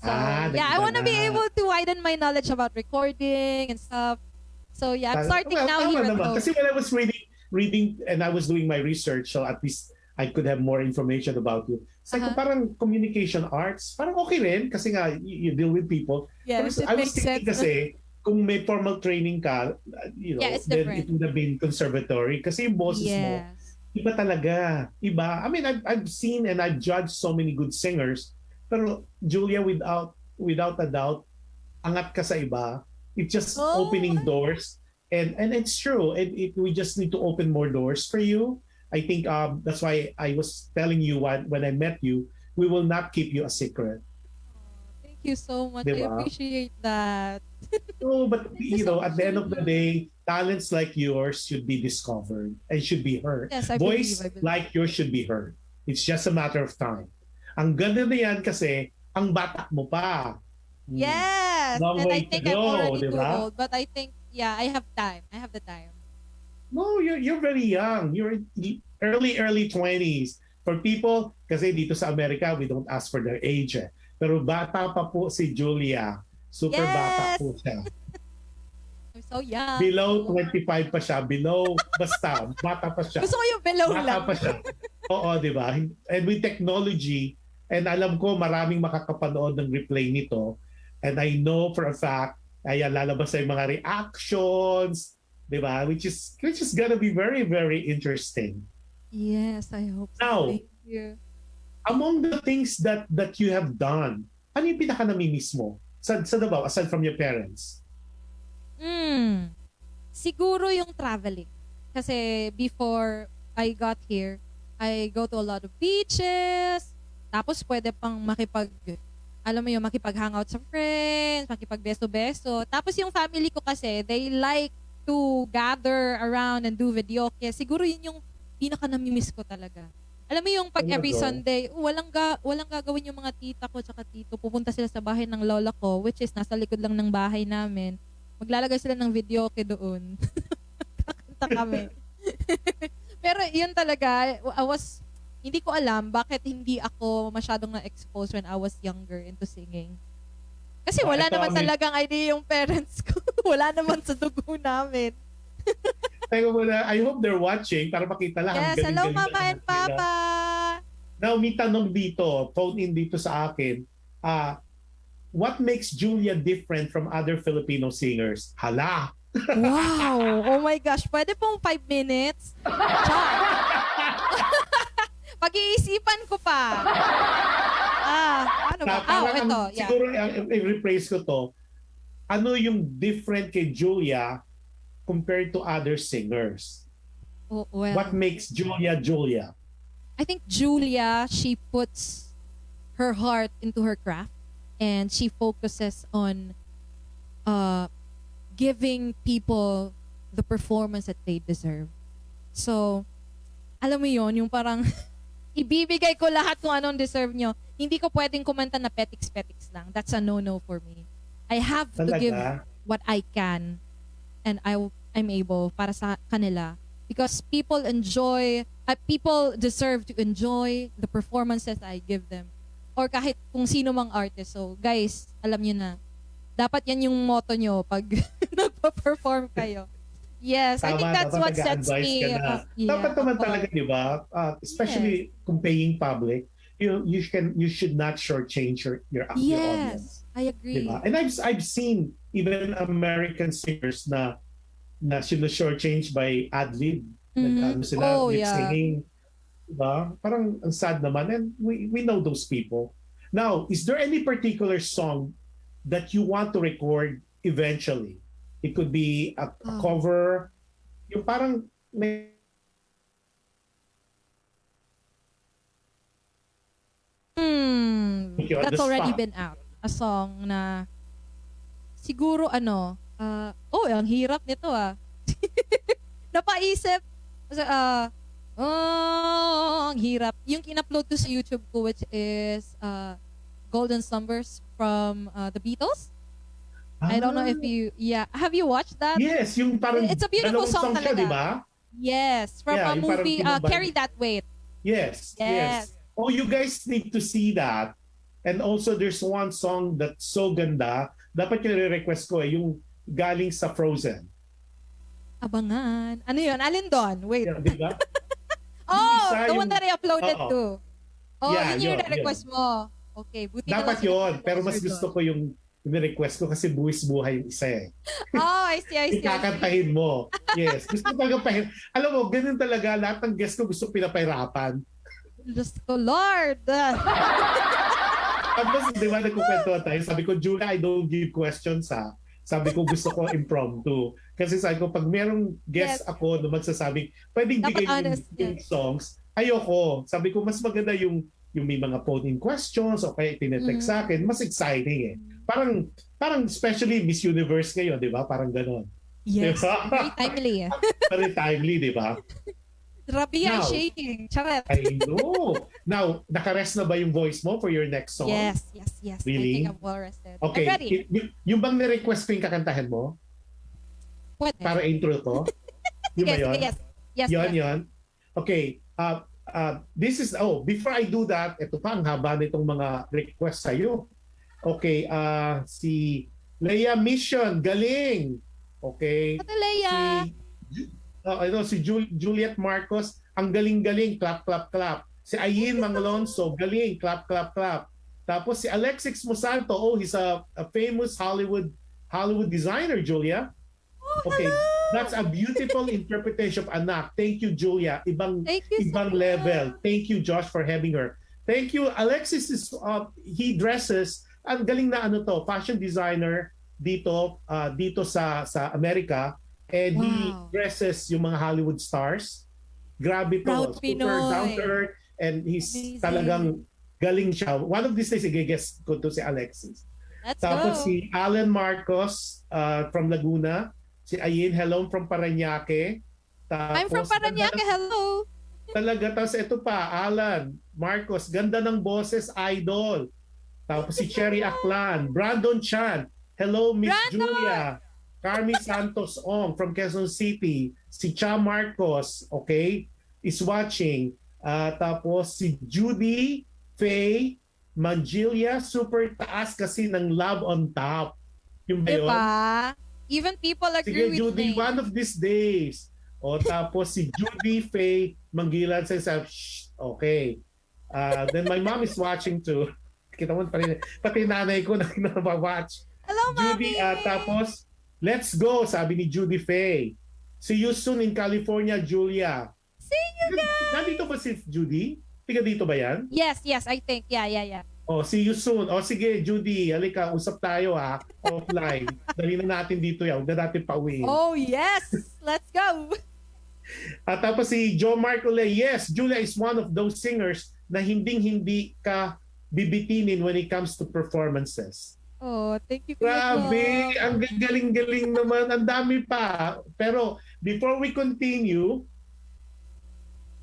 So, I nag-iba want to be na. able to widen my knowledge about recording and stuff. So, yeah, I'm starting now tama here at naman. home. Kasi when I was reading and I was doing my research, so at least I could have more information about you. It's like parang communication arts, parang okay rin kasi nga you deal with people. Yes, But it I was makes thinking sense. kasi kung may formal training ka, Yeah, it's then different. it would have been conservatory kasi yung boses mo, Yes. iba talaga. Iba. I mean, I've seen and I've judged so many good singers, pero Julia, without a doubt, angat ka sa iba. It's just Oh, opening doors. And it's true. We just need to open more doors for you. I think that's why I was telling you when I met you, we will not keep you a secret. thank you so much. Di I ba? appreciate that. No, but Thank you so at much, the end of the Julia. day, talents like yours should be discovered and should be heard. Yes, I believe. Voice like yours should be heard. It's just a matter of time. Ang ganda na yan kasi, ang bata mo pa. Yes, Long and I way to think I'm go, already di too ba? old, but I think, yeah, I have time. I have the time. No, you're very young. You're in the early 20s. For people, kasi dito sa Amerika, we don't ask for their age. Eh. Pero bata pa po si Julia. Super bata Yes! po siya. I'm so young. Below 25 pa siya. Below, basta, bata pa siya. Gusto ko yung below Bata lang. pa siya. Oo, di ba? And with technology, and alam ko maraming makakapanood ng replay nito, and I know for a fact, ay lalabas sa mga reactions, di ba? Which is gonna be very, very interesting. Yes, I hope so. Now, Thank you. Among the things that you have done, ano yung pinaka namimiss mo? Sa Davao, aside from your parents? Siguro yung traveling. Kasi before I got here, I go to a lot of beaches. Tapos pwede pang makipag-hangout sa friends, makipag-beso-beso. Tapos yung family ko kasi, they like to gather around and do video. Kaya siguro yun yung pinaka namimiss ko talaga. Alam mo yung pag every Sunday, walang gagawin yung mga tita ko tsaka tito. Pupunta sila sa bahay ng lola ko, which is nasa likod lang ng bahay namin. Maglalagay sila ng video doon. Kakanta kami. Pero yun talaga, hindi ko alam bakit hindi ako masyadong na-expose when I was younger into singing. Kasi wala naman talagang idea yung parents ko. Wala naman sa dugo namin. Teka muna, I hope they're watching para makita lang. Yes, hello Mama and Papa! Now, may tanong dito, phone in dito sa akin. What makes Julia different from other Filipino singers? Hala! Wow! Oh my gosh, pwede pong 5 minutes? Pag-iisipan ko pa. Ano ba? Ito. Yeah. Siguro, i-rephrase ko to. Ano yung different kay Julia compared to other singers? Oh, well, What makes Julia Julia? I think Julia, she puts her heart into her craft and she focuses on giving people the performance that they deserve. So, alam mo yon, yung parang ibibigay ko lahat kung anong deserve nyo. Hindi ko pwedeng kumanta na petiks-petiks lang. That's a no-no for me. I have to give what I can and I'm able para sa kanila. Because people deserve to enjoy the performances I give them. Or kahit kung sino mang artist. So, guys, alam nyo na. Dapat yan yung motto nyo pag nagpa-perform kayo. Yes, I think that's what sets me. Dapat naman talaga, di ba? Especially kung paying public, you should not shortchange your audience. I agree. Diba? And I've seen even American singers na shortchange by ad-lib. Sila singing. Diba? Parang ang sad naman. And we know those people. Now, is there any particular song that you want to record eventually? It could be a cover. Yung parang may that's already been out. A song na siguro ang hirap nito Napaisip. Ang hirap. Yung in-upload ko sa YouTube ko which is Golden Slumbers from the Beatles. I don't know if have you watched that? Yes, yung parang it's a beautiful song talaga. Siya, diba? Yes, from a movie Carry That Weight. Yes. Oh, you guys need to see that. And also there's one song that's so ganda, dapat yung request ko yung galing sa Frozen. Abangan. Ano yun? Alin doon? Wait. Yeah, diba? Isa the one yung- that I uploaded Oo. to. Oh, Yeah, yun yung yun. request mo. Okay, buti na Dapat lang yun, pero mas sponsor gusto doon. ko yung request ko kasi buwis buhay yung isa eh. Oh, I see, I Yung see, I see. kakantahin mo. Yes. Gusto ko talaga Alam mo, ganun talaga. Lahat ng guest ko gusto pinapahirapan. Diyos ko, Lord. Tapos, di ba, nagkukwento tayo. Sabi ko, Julia, I don't give questions ha. Sabi ko, gusto ko impromptu. Kasi sabi ko, pag merong guest Yes. ako na magsasabi, pwedeng Dapat bigay mo honest yung songs. Ayoko. Sabi ko, mas maganda yung may mga phone-in questions o kaya tinetext sa akin. Mas exciting eh. Parang especially Miss Universe ngayon, di ba? Parang ganon. Yes, Diba? very timely. Very timely, di ba? Rabia Now, shaking. Charet. I know. Now, nakarest na ba yung voice mo for your next song? Yes. Really? I think I'm well rested. Okay. I'm ready. Yung bang ni-request ko yung kakantahin mo? Pwede. Para intro ko? Yung ba Yes, yun? yes. Yun. Okay. This is, before I do that, ito pa, ang haba nitong mga request sa'yo. Okay. Si Leia Mission, galing. Okay. Ate Leia. Si Juliet Marcos, ang galing-galing, clap, clap, clap. Si Ayin Mangalonso, galing, clap, clap, clap. Tapos si Alexis Mosanto, he's a famous Hollywood designer, Julia. Okay, that's a beautiful interpretation of Anak. Thank you, Julia. Thank you so Ibang much. level. Thank you, Josh, for having her. Thank you. Alexis he dresses, ang galing na fashion designer dito sa Amerika. And he dresses yung mga Hollywood stars. Grabe to. Proud Super Pinoy. down to earth. And he's Amazing. talagang galing siya. One of these days, i-guess ko to si Alexis. Let's Tapos go. si Alan Marcos from Laguna. Si Ayin, hello from Parañaque. Tapos, I'm from Parañaque. Hello. Talaga. Tapos ito pa, Alan Marcos. Ganda ng boses, idol. Tapos si Cherry Aklan. Brandon Chan. Hello, Miss Brandon! Julia. Carmi Santos Ong from Quezon City. Si Cha Marcos, okay, is watching. Tapos si Judy Faye Mangilia, super taas kasi ng Love on Top. Yung ba yun? Diba? Even people agree Sige, with Judy, me. one of these days. Tapos si Judy Faye Mangilan says, okay. Then my mom is watching too. Kita mo pa rin. Pati nanay ko na watch. Hello, Judy, Mommy. tapos, let's go, sabi ni Judy Faye. See you soon in California, Julia. See you guys. Nandito ba si Judy? Tiga dito ba yan? Yes, I think. Yeah. See you soon. Sige, Judy, halika, usap tayo offline. Dali na natin dito yan. Huwag na natin pauwiin. Oh, yes. Let's go. At tapos si Joe Mark Ule, yes, Julia is one of those singers na hindi ka bibitinin when it comes to performances. Oh, thank you. Kuya Grabe, Bob. ang galing-galing naman. Ang dami pa. Pero before we continue,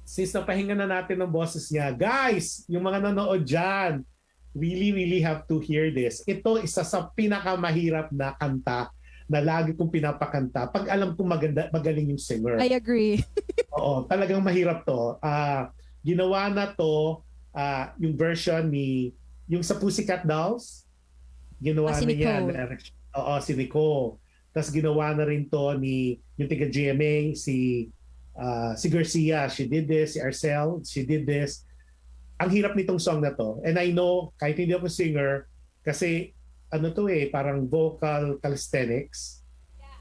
since napahinga na natin ng boses niya, guys, yung mga nanood dyan, really have to hear this. Ito isa sa pinakamahirap na kanta na lagi kong pinapakanta pag alam kong magaling yung singer. I agree. Oo, talagang mahirap to. Ginawa na to, yung version yung sa Pussycat Dolls, ginawa si na niya. Nicole. Si Nicole. Tapos ginawa na rin to ni yung taga GMA, si Garcia, she did this. Si Arcel, she did this. Ang hirap nitong song na to. And I know, kahit hindi ako singer, kasi parang vocal calisthenics.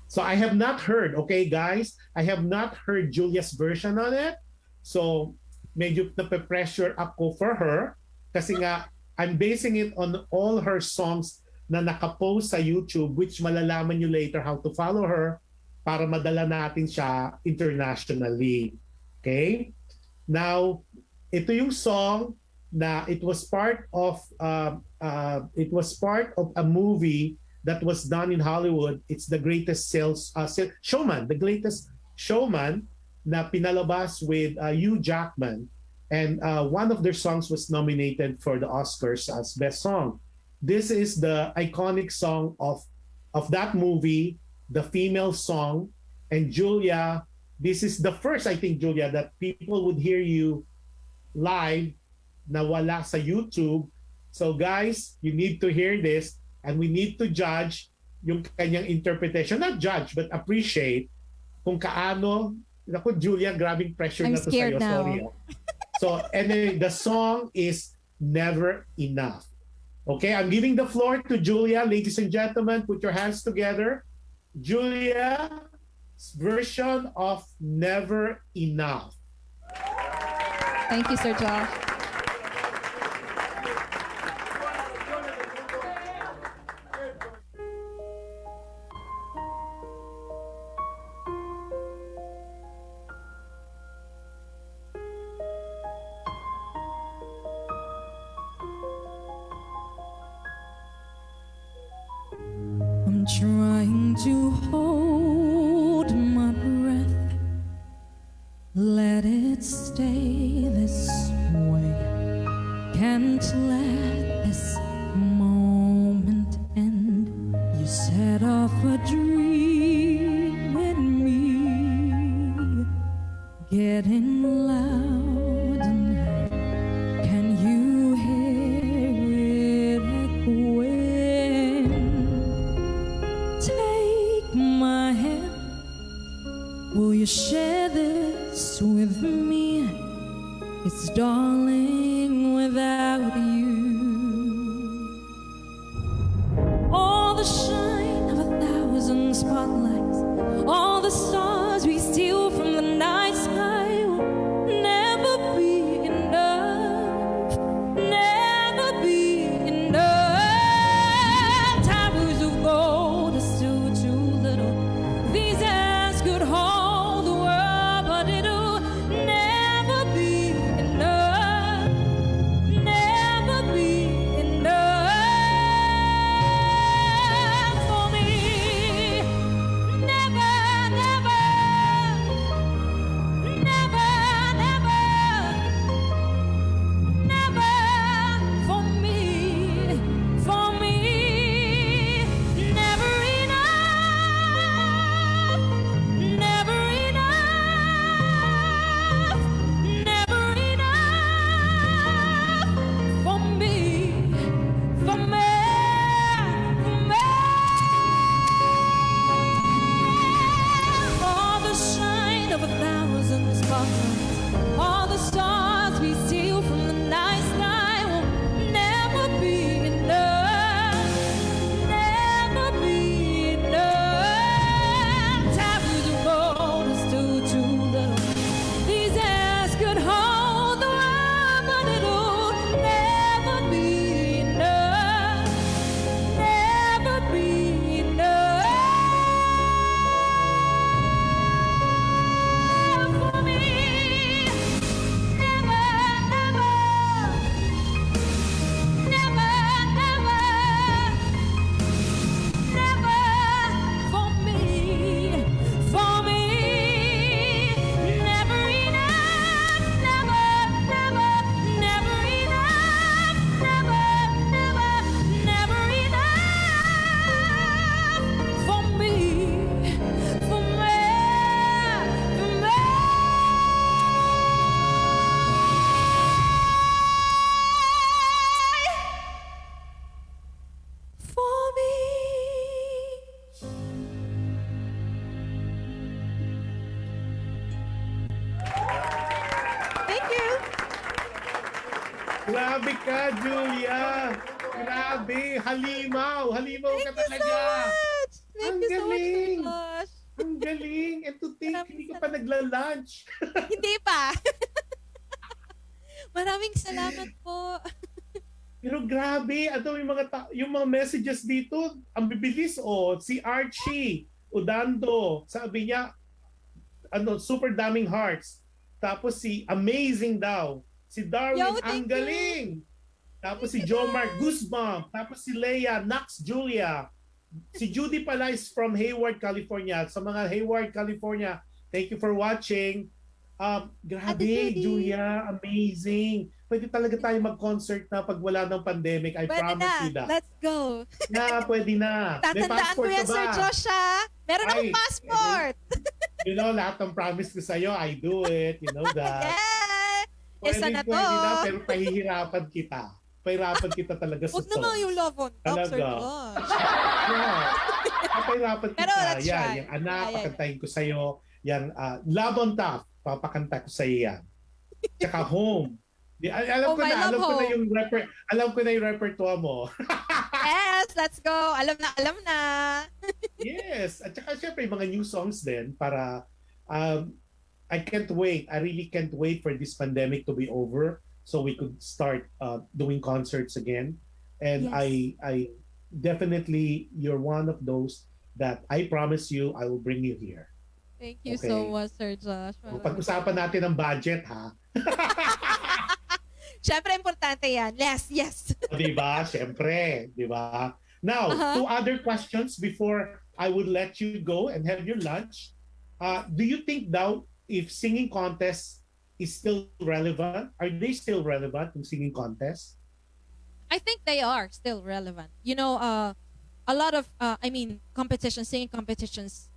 So I have not heard, okay guys, I have not heard Julia's version on it. So medyo nape-pressure ako for her kasi nga I'm basing it on all her songs na nakapost sa YouTube, which malalaman nyo later how to follow her para madala natin siya internationally. Okay? Now, ito yung song na it was part of a movie that was done in Hollywood. It's the greatest showman, the greatest showman na pinalabas with Hugh Jackman. And one of their songs was nominated for the Oscars as best song. This is the iconic song of that movie, the female song. And Julia, this is the first, I think, Julia, that people would hear you live na wala sa YouTube. So guys, you need to hear this and we need to judge yung kanyang interpretation. Not judge, but appreciate kung kaano Naku, Julia, grabbing pressure I'm na to scared sa'yo. now. Sorry. So, anyway, the song is Never Enough. Okay, I'm giving the floor to Julia. Ladies and gentlemen, put your hands together. Julia's version of Never Enough. Thank you, Sir Josh. I'm trying to hold my breath, let it stay this way. Can't let this moment end. You set off a dream in me, getting loud now. Can you hear it echoing? Take my hand. Will you share this with me? It's darling without you. All the shine of 1,000 spotlights, all the stars we steal from the night sky will never be enough, never be enough. Towers of gold are still too little. These hands could hold the world, but it'll never be enough, never be enough for me. Never, never, never, never, never for me, for me. Never enough, never enough, never enough for me, for me, for me. All the shine of 1,000 spotlights, all the stars we steal from the night sky will never be enough, never be enough. Towers of gold are still too little. These hands could hold the world, but it'll never be enough, never be enough for me. Never, never, never, never, never for me, for me. Never enough, never, never, never enough, never, never, never enough for me, for me, for me. For me. Thank you. Grabe ka, Julia. Grabe. Halimaw. Halimaw ka Thank you so talaga. much. Thank Ang you so much, galing. Josh. Ang galing. And to think, hindi ka pa nagla-lunch. Hindi pa. Maraming salamat po. Pero grabe, yung mga messages dito, ang bibilis si Archie Udando, sabi niya, super daming hearts. Tapos si Amazing daw. Si Darwin, Yo, ang thank you. galing. Tapos si Jomar, Goosebump. Tapos si Leia, Nax Julia. Si Judy pala is from Hayward, California. Sa mga Hayward, California, thank you for watching. Ate Grabe, Judy. Julia, amazing. Pwede talaga tayo mag-concert na pag wala ng pandemic. I Pwede promise na. you that. Let's go. Pwede na. May Tatandaan ko passport yan, ka ba? Sir Josh, ha? Meron akong Ay, passport. You know, lahat ng promise ko sa'yo, I do it. You know that. Yeah. Isa na to. Pwede na, pero pahihirapan kita. Pahihirapan kita talaga sa Huwag naman yung love on top, Sir Talaga. Josh. Yeah. Pahihirapan Pero kita. let's try. Yung anak, Yeah. pakantahin ko sa'yo. Yan, Love on Top, papakanta ko sa iyo yan. Tsaka Home. Alam ko I na, love alam ko na Home. yung alam ko na yung repertoire mo. Yes, let's go. Alam na, alam na. Yes, at saka syempre mga new songs din para um, I can't wait. I really can't wait for this pandemic to be over so we could start doing concerts again. And Yes. I definitely you're one of those that I promise you I will bring you here. Thank you so Okay. much, Sir Josh. Pag-usapan natin ang budget ha. Siyempre, importante yan. Yes, yes. Di ba? Siyempre, di ba? Now, Uh-huh. two other questions before I would let you go and have your lunch. Do you think daw if singing contests is still relevant? Are they still relevant in singing contests? I think they are still relevant. You know, a lot of, competitions, singing competitions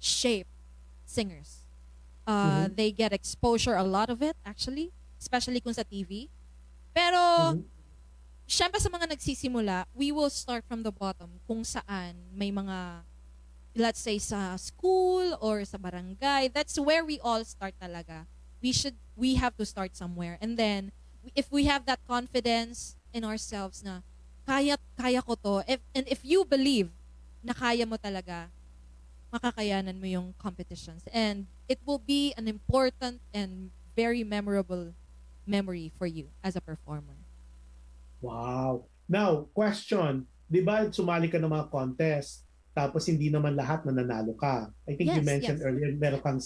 shape singers. Mhm. They get exposure, a lot of it, actually, especially kung sa TV. Pero, Mhm. syempre sa mga nagsisimula, we will start from the bottom kung saan may mga, let's say, sa school or sa barangay. That's where we all start talaga. We have to start somewhere. And then, if we have that confidence in ourselves na, kaya ko to, and if you believe na kaya mo talaga, makakayanan mo yung competitions. And it will be an important and very memorable memory for you as a performer. Wow. Now, question. Di ba sumali ka ng mga contest tapos hindi naman lahat nananalo ka? I think you Yes, mentioned yes. earlier meron kang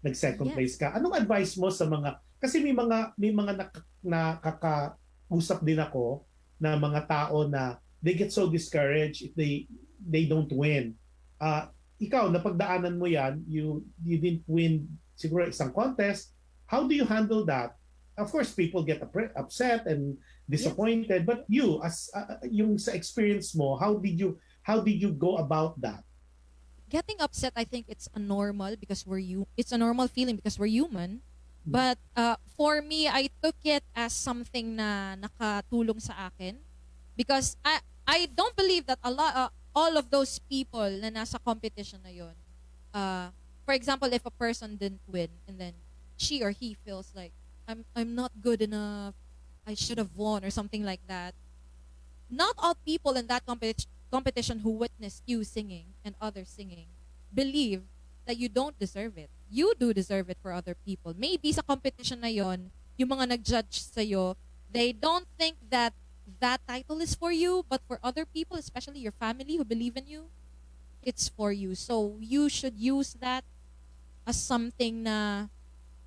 nag-second place Yes. ka. Anong advice mo sa mga kasi may mga nakakausap din ako na mga tao na they get so discouraged if they don't win. Uh, ikaw napagdaanan mo 'yan, you didn't win siguro isang contest. How do you handle that? Of course, people get upset and Yes. disappointed. But you, as yung sa experience mo, how did you go about that? Getting upset, I think it's a normal because it's a normal feeling because we're human. But for me, I took it as something na nakatulong sa akin because I don't believe that all of those people na nasa competition na yon. For example, if a person didn't win and then she or he feels like I'm not good enough, I should have won or something like that. Not all people in that competition who witnessed you singing and others singing believe that you don't deserve it. You do deserve it for other people. Maybe sa competition na yon, yung mga nag-judge sa'yo, they don't think that that title is for you, but for other people, especially your family who believe in you, it's for you. So you should use that as something na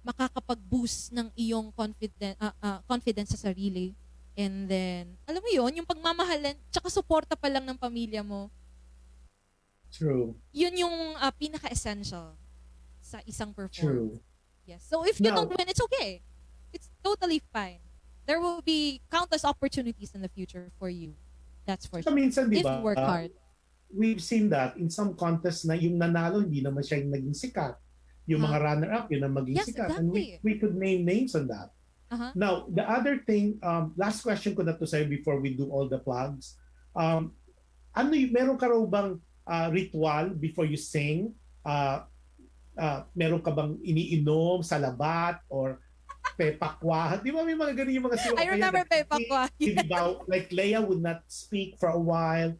makakapag-boost ng iyong confidence sa sarili. And then, alam mo yun, yung pagmamahalan, tsaka suporta pa lang ng pamilya mo, True. yun yung pinaka-essential sa isang performer. True. Yes. So if you Now, don't win, it's okay. It's totally fine. There will be countless opportunities in the future for you. That's for so sure. minsan, di If ba, you work hard. we've seen that in some contests na yung nanalo, hindi naman siya yung naging sikat. Yung mga runner-up, yun ang maging Yes, sikat. And exactly. we could name names on that. Uh-huh. Now, the other thing, last question ko na to sa'yo before we do all the plugs. Meron ka raw bang ritual before you sing? Meron ka bang iniinom sa labat or pepakwa? Di ba may mga ganun yung mga siyo? I remember pepakwa. Hindi ba, like Leia would not speak for a while,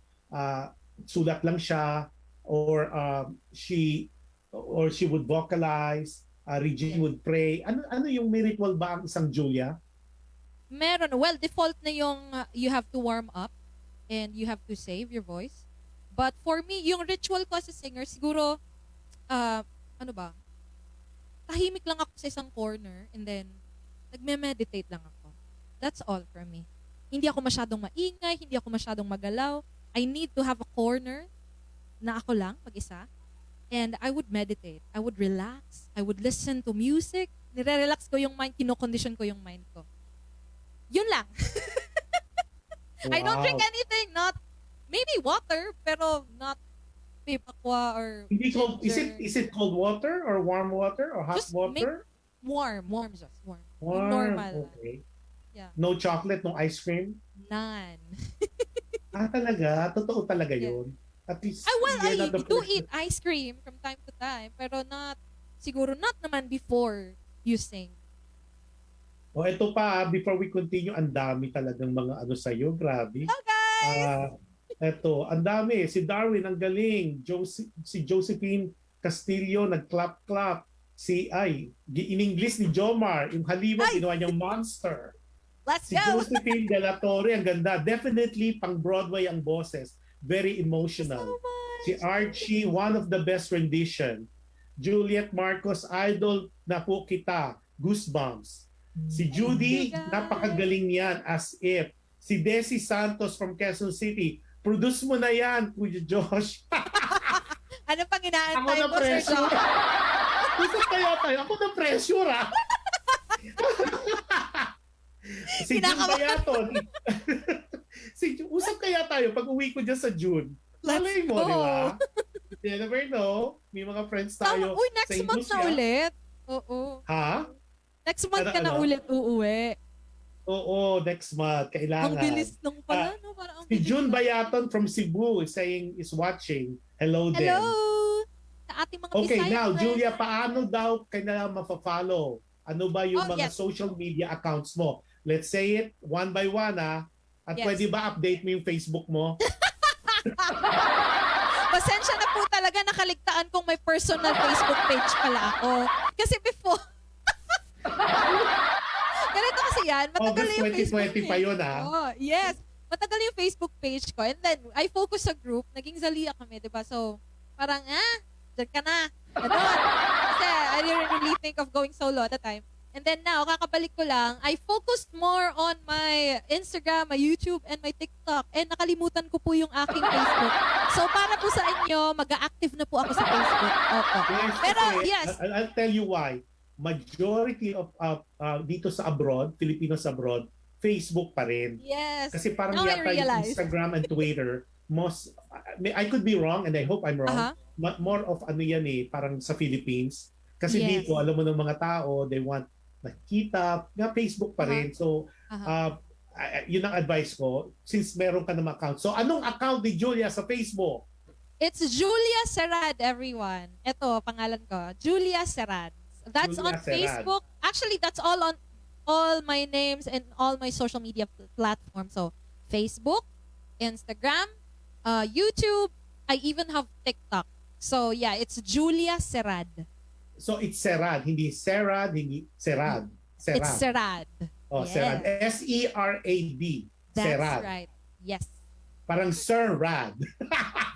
sulat lang siya, or she would vocalize, Regine would pray. Ano yung may ritual ba ang isang Julia? Meron. Well, default na yung you have to warm up and you have to save your voice. But for me, yung ritual ko as a singer, siguro, tahimik lang ako sa isang corner and then nagme-meditate lang ako. That's all for me. Hindi ako masyadong maingay, hindi ako masyadong magalaw. I need to have a corner na ako lang, mag-isa. And I would meditate. I would relax. I would listen to music. Nire-relax ko yung mind, kinokondisyon ko yung mind ko. Yun lang. I don't drink anything, not maybe water, pero not pepakwa or Hindi cold, ginger. is it cold water or warm water or hot Just water? Warm just warm. Yung Warm. normal. Okay. Yeah. No chocolate, no ice cream? None. Talaga? Totoo talaga Yeah. yun? At least, I you're not the do person- eat ice cream from time to time, pero not siguro not naman before you sing. O ito pa, before we continue, ang dami talagang mga ano sa'yo. Grabe. Hello guys! Eto, ang dami. Si Darwin, ang galing. Si Josephine Castillo, nag-clap-clap. In English ni Jomar, yung halimaw, ginawa niyang monster. Let's Si go! Josephine De La Torre, ang ganda. Definitely, pang Broadway ang boses. Very emotional. So much. Si Archie, one of the best rendition. Juliet Marcos, idol na po kita. Goosebumps. Si Judy, you, guys. napakagaling yan, as if. Si Desi Santos from Quezon City, produce mo na yan, Kuya Josh. Ano pang Ako inaantay na mo, Sir pressure. Josh? Usap kaya tayo. Ako na pressure, ah. Si June Bayaton. Usap kaya tayo pag uwi ko dyan sa June. Lalay mo, go. di ba? You never know. May mga friends tayo Uy, next sa month na industriya. ulit. Oo. Ha? Next month ka na Ano? ulit uuwi. Oo, next month. Kailangan. Ang bilis nung pala, no? Parang ang Si bilis June lang. Bayaton from Cebu is watching. Hello, Hello! din. Sa ating mga Okay, Bisaya now, friends. Julia, paano daw kailangan mafa-follow? Ano ba yung mga yes. social media accounts mo? Let's say it one by one, ah. At Yes. pwede ba update mo yung Facebook mo? Pasensya na po talaga, nakaligtaan kong may personal Facebook page pala ako. Kasi before, ganito kasi yan, matagal August yung Facebook 2020 pa yun, ah. Oh, yes. Matagal yung Facebook page ko. And then, I focus sa group. Naging Zalia kami, di ba? So, parang, dyan ka na. Ganon. Kasi I didn't really think of going solo at the time. And then now, kakabalik ko lang, I focused more on my Instagram, my YouTube, and my TikTok. And nakalimutan ko po yung aking Facebook. So, para po sa inyo, mag-a-active na po ako sa Facebook. Opo. Yes, Pero, kasi, yes. I'll tell you why. Majority of dito sa abroad, Filipinos abroad, Facebook pa rin. Yes. Kasi parang Now I yata yung realize. Instagram and Twitter, I could be wrong and I hope I'm wrong. Uh-huh. More of ano yan eh, parang sa Philippines. Kasi Yes. dito, alam mo ng mga tao, they want nakita, nga Facebook pa rin. So, yun ang advice ko, since meron ka ng account. So, anong account ni Julia sa Facebook? It's Julia Serad, everyone. Ito, pangalan ko. Julia Serad. That's Julia on Serad. Facebook. Actually, that's all on all my names and all my social media platforms. So, Facebook, Instagram, YouTube, I even have TikTok. So, yeah, it's Julia Serad. So, it's Serad, hindi Serad, hindi Serad. Serad. It's Serad. Oh, Yes. Serad. S-E-R-A-D. That's Serad. right. Yes. Parang Sir Rad.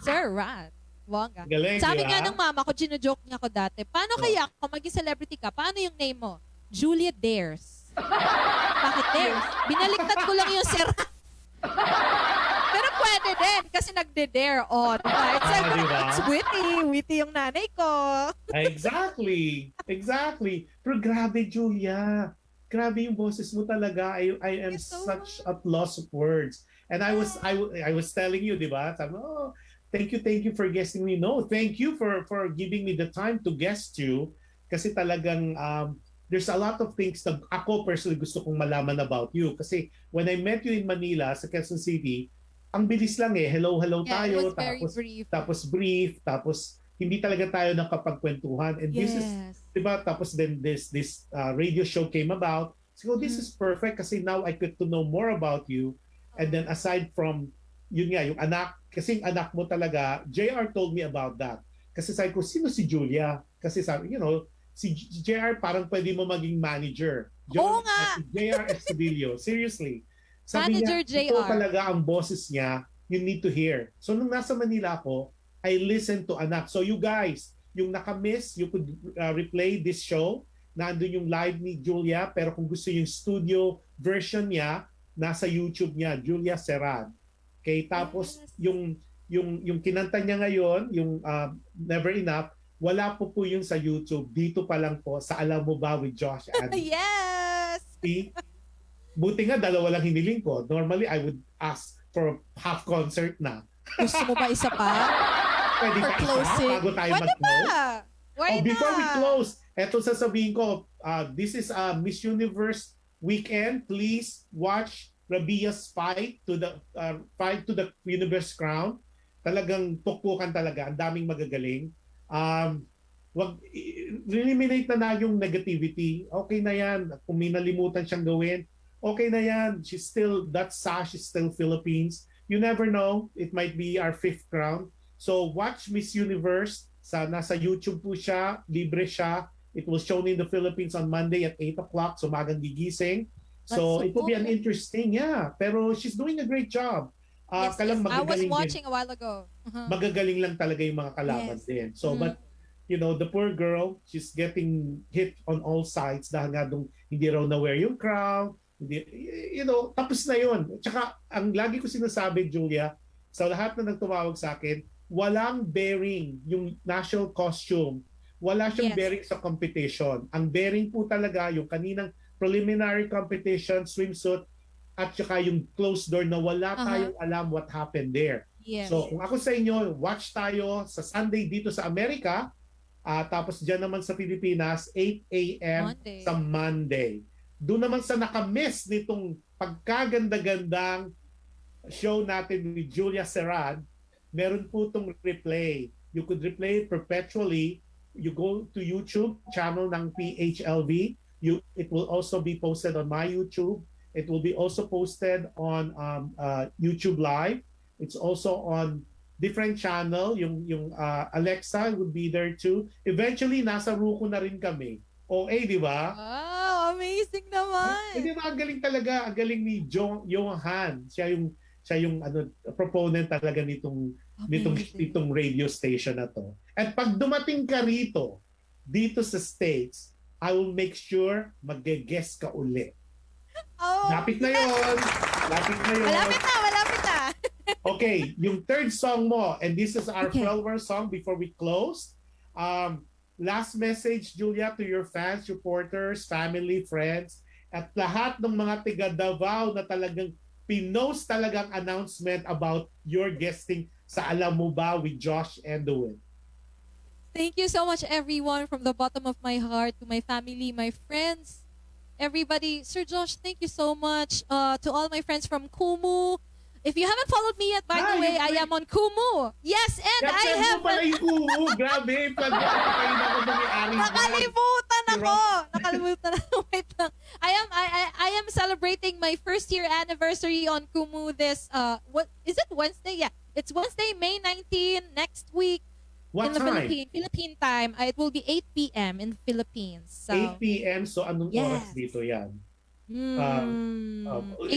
Serad. Bongga. Galing, Sabi di ba? nga ng mama ko, gino-joke niya ako dati, paano kaya kung maging celebrity ka, paano yung name mo? Julia Dares. Bakit Dares? Binaliktad ko lang yung Serad. Pero pwede din, kasi nagde-dare. Oh, diba? Diba? It's witty. Witty yung nanay ko. Exactly. Pero grabe, Julia. Grabe yung boses mo talaga. I am Thank you so such at loss of words. And I was telling you, di ba? Sabi, thank you for guesting me. No, thank you for giving me the time to guest you. Kasi talagang there's a lot of things na ako personally gusto kong malaman about you. Kasi when I met you in Manila, sa Quezon City, ang bilis lang eh. Hello Yeah, tayo. it was very brief. Tapos hindi talaga tayo nakapagkwentuhan. And this is, diba? Tapos then this radio show came about. So this is perfect kasi now I get to know more about you. And then aside from, yun nga, yung anak, kasi yung anak mo talaga, JR told me about that. Kasi sabi ko, sino si Julia? Kasi sabi, si JR parang pwede mo maging manager. Oo nga. Si JR Estudillo. Seriously. Sabi Manager niya, ito JR. talaga ang bosses niya, you need to hear. So nung nasa Manila ako, I listened to anak. So you guys, yung nakamiss, you could replay this show. Nandun yung live ni Julia, pero kung gusto yung studio version niya, nasa YouTube niya, Julia Serad. Okay, tapos yung kinanta niya ngayon, yung Never Enough, wala po yung sa YouTube. Dito pa lang po sa Alam Mo Ba with Jush Andowitt. Yes! See? Buti nga, dalawa lang hiniling ko. Normally, I would ask for half concert na. Gusto mo ba isa pa? Pwede For pa isa closing? bago tayo Pwede mag-close? ba? Why not? Before we close, eto sasabihin ko, this is a Miss Universe weekend. Please watch Rabia's fight to the Universe crown. Talagang pukpukan talaga. Ang daming magagaling. eliminate na yung negativity. Okay na yan. Kung may nalimutan siyang gawin, okay na yan. That sash is still Philippines. You never know. It might be our 5th crown. So watch Miss Universe. Nasa YouTube po siya. Libre siya. It was shown in the Philippines on Monday at 8 o'clock. So magang gigising. So it will be an interesting, Pero she's doing a great job. Yes, I was watching a while ago. Magagaling lang talaga yung mga kalaban din. So, but the poor girl, she's getting hit on all sides dahil nga hindi raw na-wear yung crown. Hindi, tapos na yun. Tsaka, ang lagi ko sinasabi, Julia, sa lahat na nagtumawag sa akin, walang bearing yung national costume. Wala siyang bearing sa competition. Ang bearing po talaga, yung kaninang preliminary competition, swimsuit, at saka yung closed door na wala tayong alam what happened there. Yes. So, kung ako sa inyo, watch tayo sa Sunday dito sa Amerika, tapos dyan naman sa Pilipinas, 8 a.m. sa Monday. Doon naman sa nakamiss nitong pagkaganda-gandang show natin with Julia Serad, meron po itong replay. You could replay it perpetually. You go to YouTube channel ng PHLV. It will also be posted on my YouTube. It will be also posted on YouTube Live. It's also on different channel. Yung Alexa would be there too. Eventually, nasa Roku na rin kami. OA, di ba? Wow, amazing naman. Di ba, ang galing talaga. Ang galing ni Johan. Siya yung proponent talaga nitong radio station na to. At pag dumating ka dito sa States, I will make sure mag-guest ka uli. Lapit na yun. Malapit na. Okay, yung third song mo, and this is our farewell song before we close. Last message, Julia, to your fans, supporters, family, friends, at lahat ng mga tiga Davao na talagang pinost talagang announcement about your guesting sa Alam Mo Ba with Jush Andowitt. Thank you so much, everyone, from the bottom of my heart, to my family, my friends, everybody. Sir Josh, thank you so much. To all my friends from Kumu. If you haven't followed me yet, by the way, I am on Kumu. Yes, and I have... Pala yung Kumu. Grabe. Nakalimutan ako. Wait lang. I am celebrating my first year anniversary on Kumu this... what is it? Wednesday? Yeah. It's Wednesday, May 19, next week. What in the time? Philippine time. It will be 8 p.m. in the Philippines. So, 8 p.m. So anong oras dito yan? 8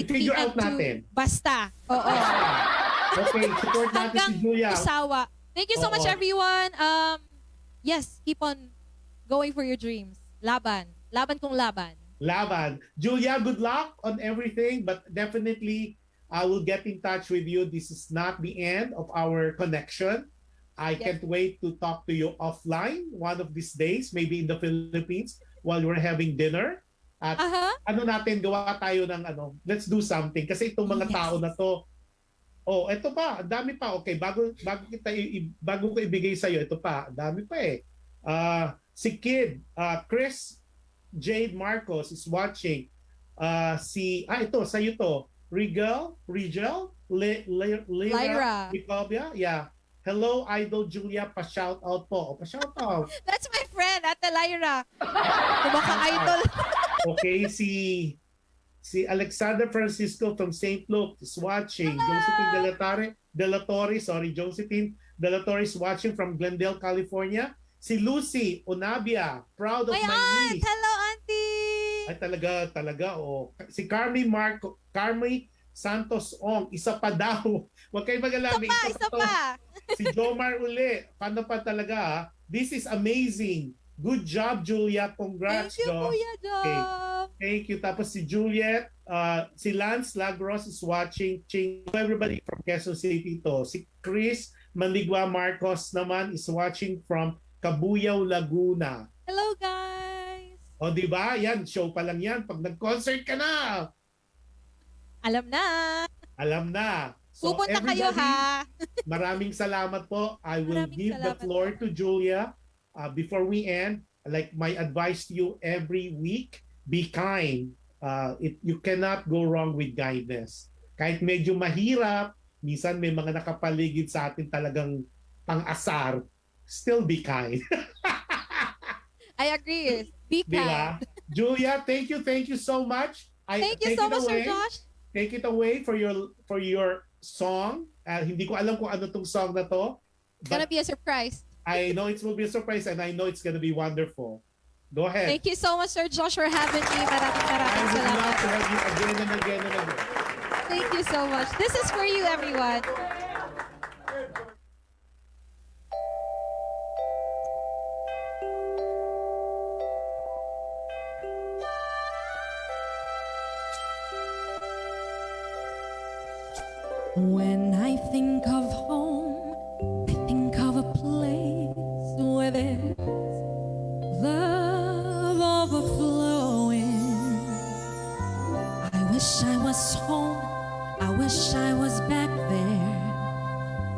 figure p.m. out natin. Basta. Oo. Okay, support natin si Julia. Isawa. Thank you so much, everyone. Yes, keep on going for your dreams. Laban. Laban kung laban. Laban. Julia, good luck on everything, but definitely I will get in touch with you. This is not the end of our connection. I can't wait to talk to you offline one of these days, maybe in the Philippines while we're having dinner. At gawa tayo ng let's do something. Kasi itong mga tao na to, eto pa, ang dami pa. Okay, bago ko ibigay sa'yo, ito pa, ang dami pa eh. Si Kid, Chris Jade Marcos is watching. Ito, sa'yo to. Rigel, Lyra, Ricobia, yeah. Hello, Idol Julia, pa-shoutout po. Pa-shoutout. That's my friend, Ate Lyra. Kumaka-idol. Okay, si Alexander Francisco from St. Luke is watching. Josephine Josephine Delatore is watching from Glendale, California. Si Lucy Onabia, proud of my niece. Hello, Auntie! Ay, talaga. Si Carmi Santos Ong, isa pa daw. Huwag kayo mag-alala. Isa pa. Si Jomar uli. Paano pa talaga ha? This is amazing. Good job, Julia. Congrats, Thank you, Kuya Dom. Okay. Thank you. Tapos si Juliet, si Lance Lagros is watching. Everybody from Quezon City to. Si Chris Manigua Marcos naman is watching from Cabuyao, Laguna. Hello, guys. O, di ba? Yan, show pa lang yan. Pag nag-concert ka na. Alam na. So, pupunta kayo, ha? Maraming salamat po. I will give the floor to Julia. Before we end, like my advice to you every week, be kind. You cannot go wrong with kindness. Kahit medyo mahirap, minsan may mga nakapaligid sa atin talagang pang-asar, still be kind. I agree. Be Di ba? kind. Julia, thank you so much. Thank you so much, Sir Josh. Take it away for your song. Hindi ko alam kung ano tong song na to. It's gonna be a surprise. I know it will be a surprise and I know it's gonna be wonderful. Go ahead. Thank you so much, Sir Josh, for having me. Maraming I would salamat. love to have you again and again and again. Thank you so much. This is for you, everyone. When I think of home, I think of a place where there's love overflowing. I wish I was home, I wish I was back there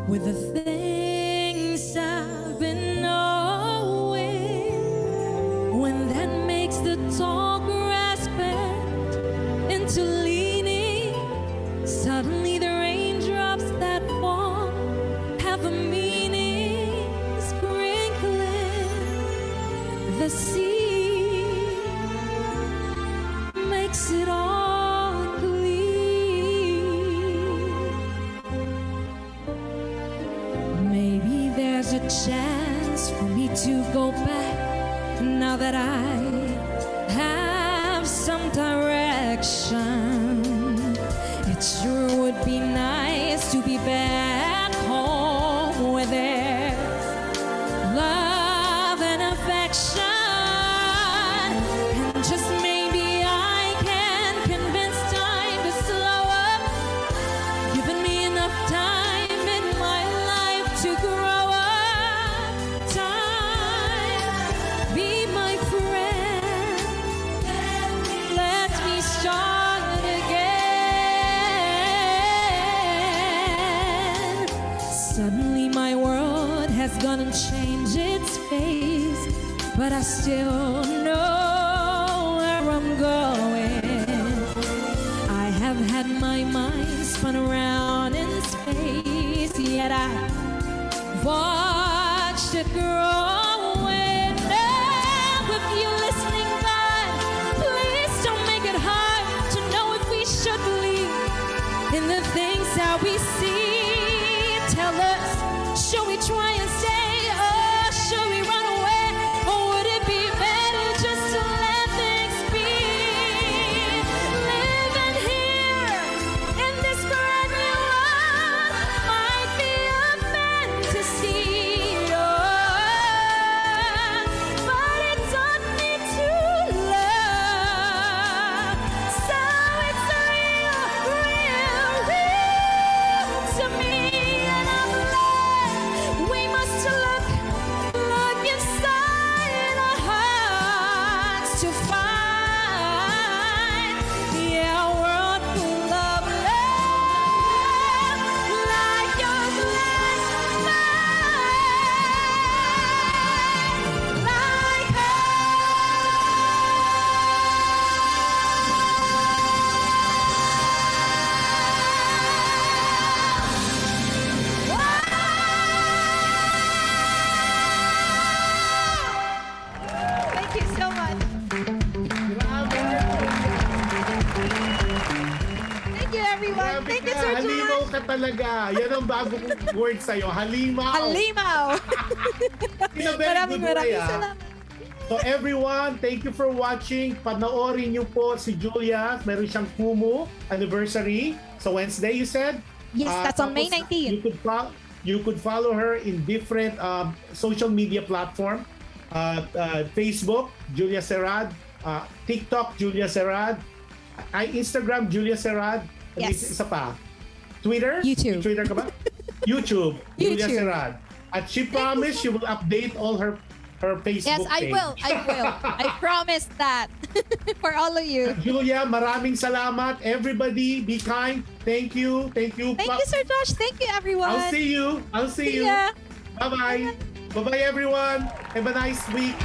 with the things I've been knowing. When that makes the tall grass bend into leaning, suddenly the raindrops that fall have a meaning, sprinkling the sea makes it all clean. Maybe there's a chance for me to go back now that I have some direction. It sure would be nice to be back home where there's love and affection. And just maybe I can convince time to slow up, giving me enough time in my life to grow up. Time, be my friend, let me start again. Suddenly my world has gone and changed its face, but I still know where I'm going. I have had my mind spun around in space, yet I watched it grow. And now, if you're listening, God, please don't make it hard to know if we should believe in the things that we see. Tell us, should we try and stay, or should we run away, or would it be better just to let things be? Living here in this brand new world might be a fantasy, but it taught me to love. So it's real, real, real to me, and I'm glad we must look inside our hearts to find, yeah, a world full of love, like your blessed mind, like Thank you so much. Grabe. Thank you, everyone. Grabe Thank you, ka. Sir Halimaw Josh. ka talaga. Yan ang bagong word sa'yo. Halimaw. Halimaw. In a very good way, Maraming ah. salamat. So everyone, thank you for watching. Panoorin niyo po si Julia. Meron siyang Kumu anniversary. So Wednesday, you said? Yes, that's on May Tapos 19th. You could follow her in different social media platform. Facebook, Julia Serad. TikTok, Julia Serad. Instagram, Julia Serad. And Yes. isa pa. Twitter? YouTube. May Twitter ka ba? YouTube, Julia YouTube. Serad. At she promised she will update all her Facebook Yes, I page. will. I will. I promise that for all of you. Julia, maraming salamat. Everybody, be kind. Thank you. Thank you. Thank you, Sir Josh. Thank you, everyone. I'll see you. See ya. Bye-bye. Bye-bye, everyone. Have a nice week.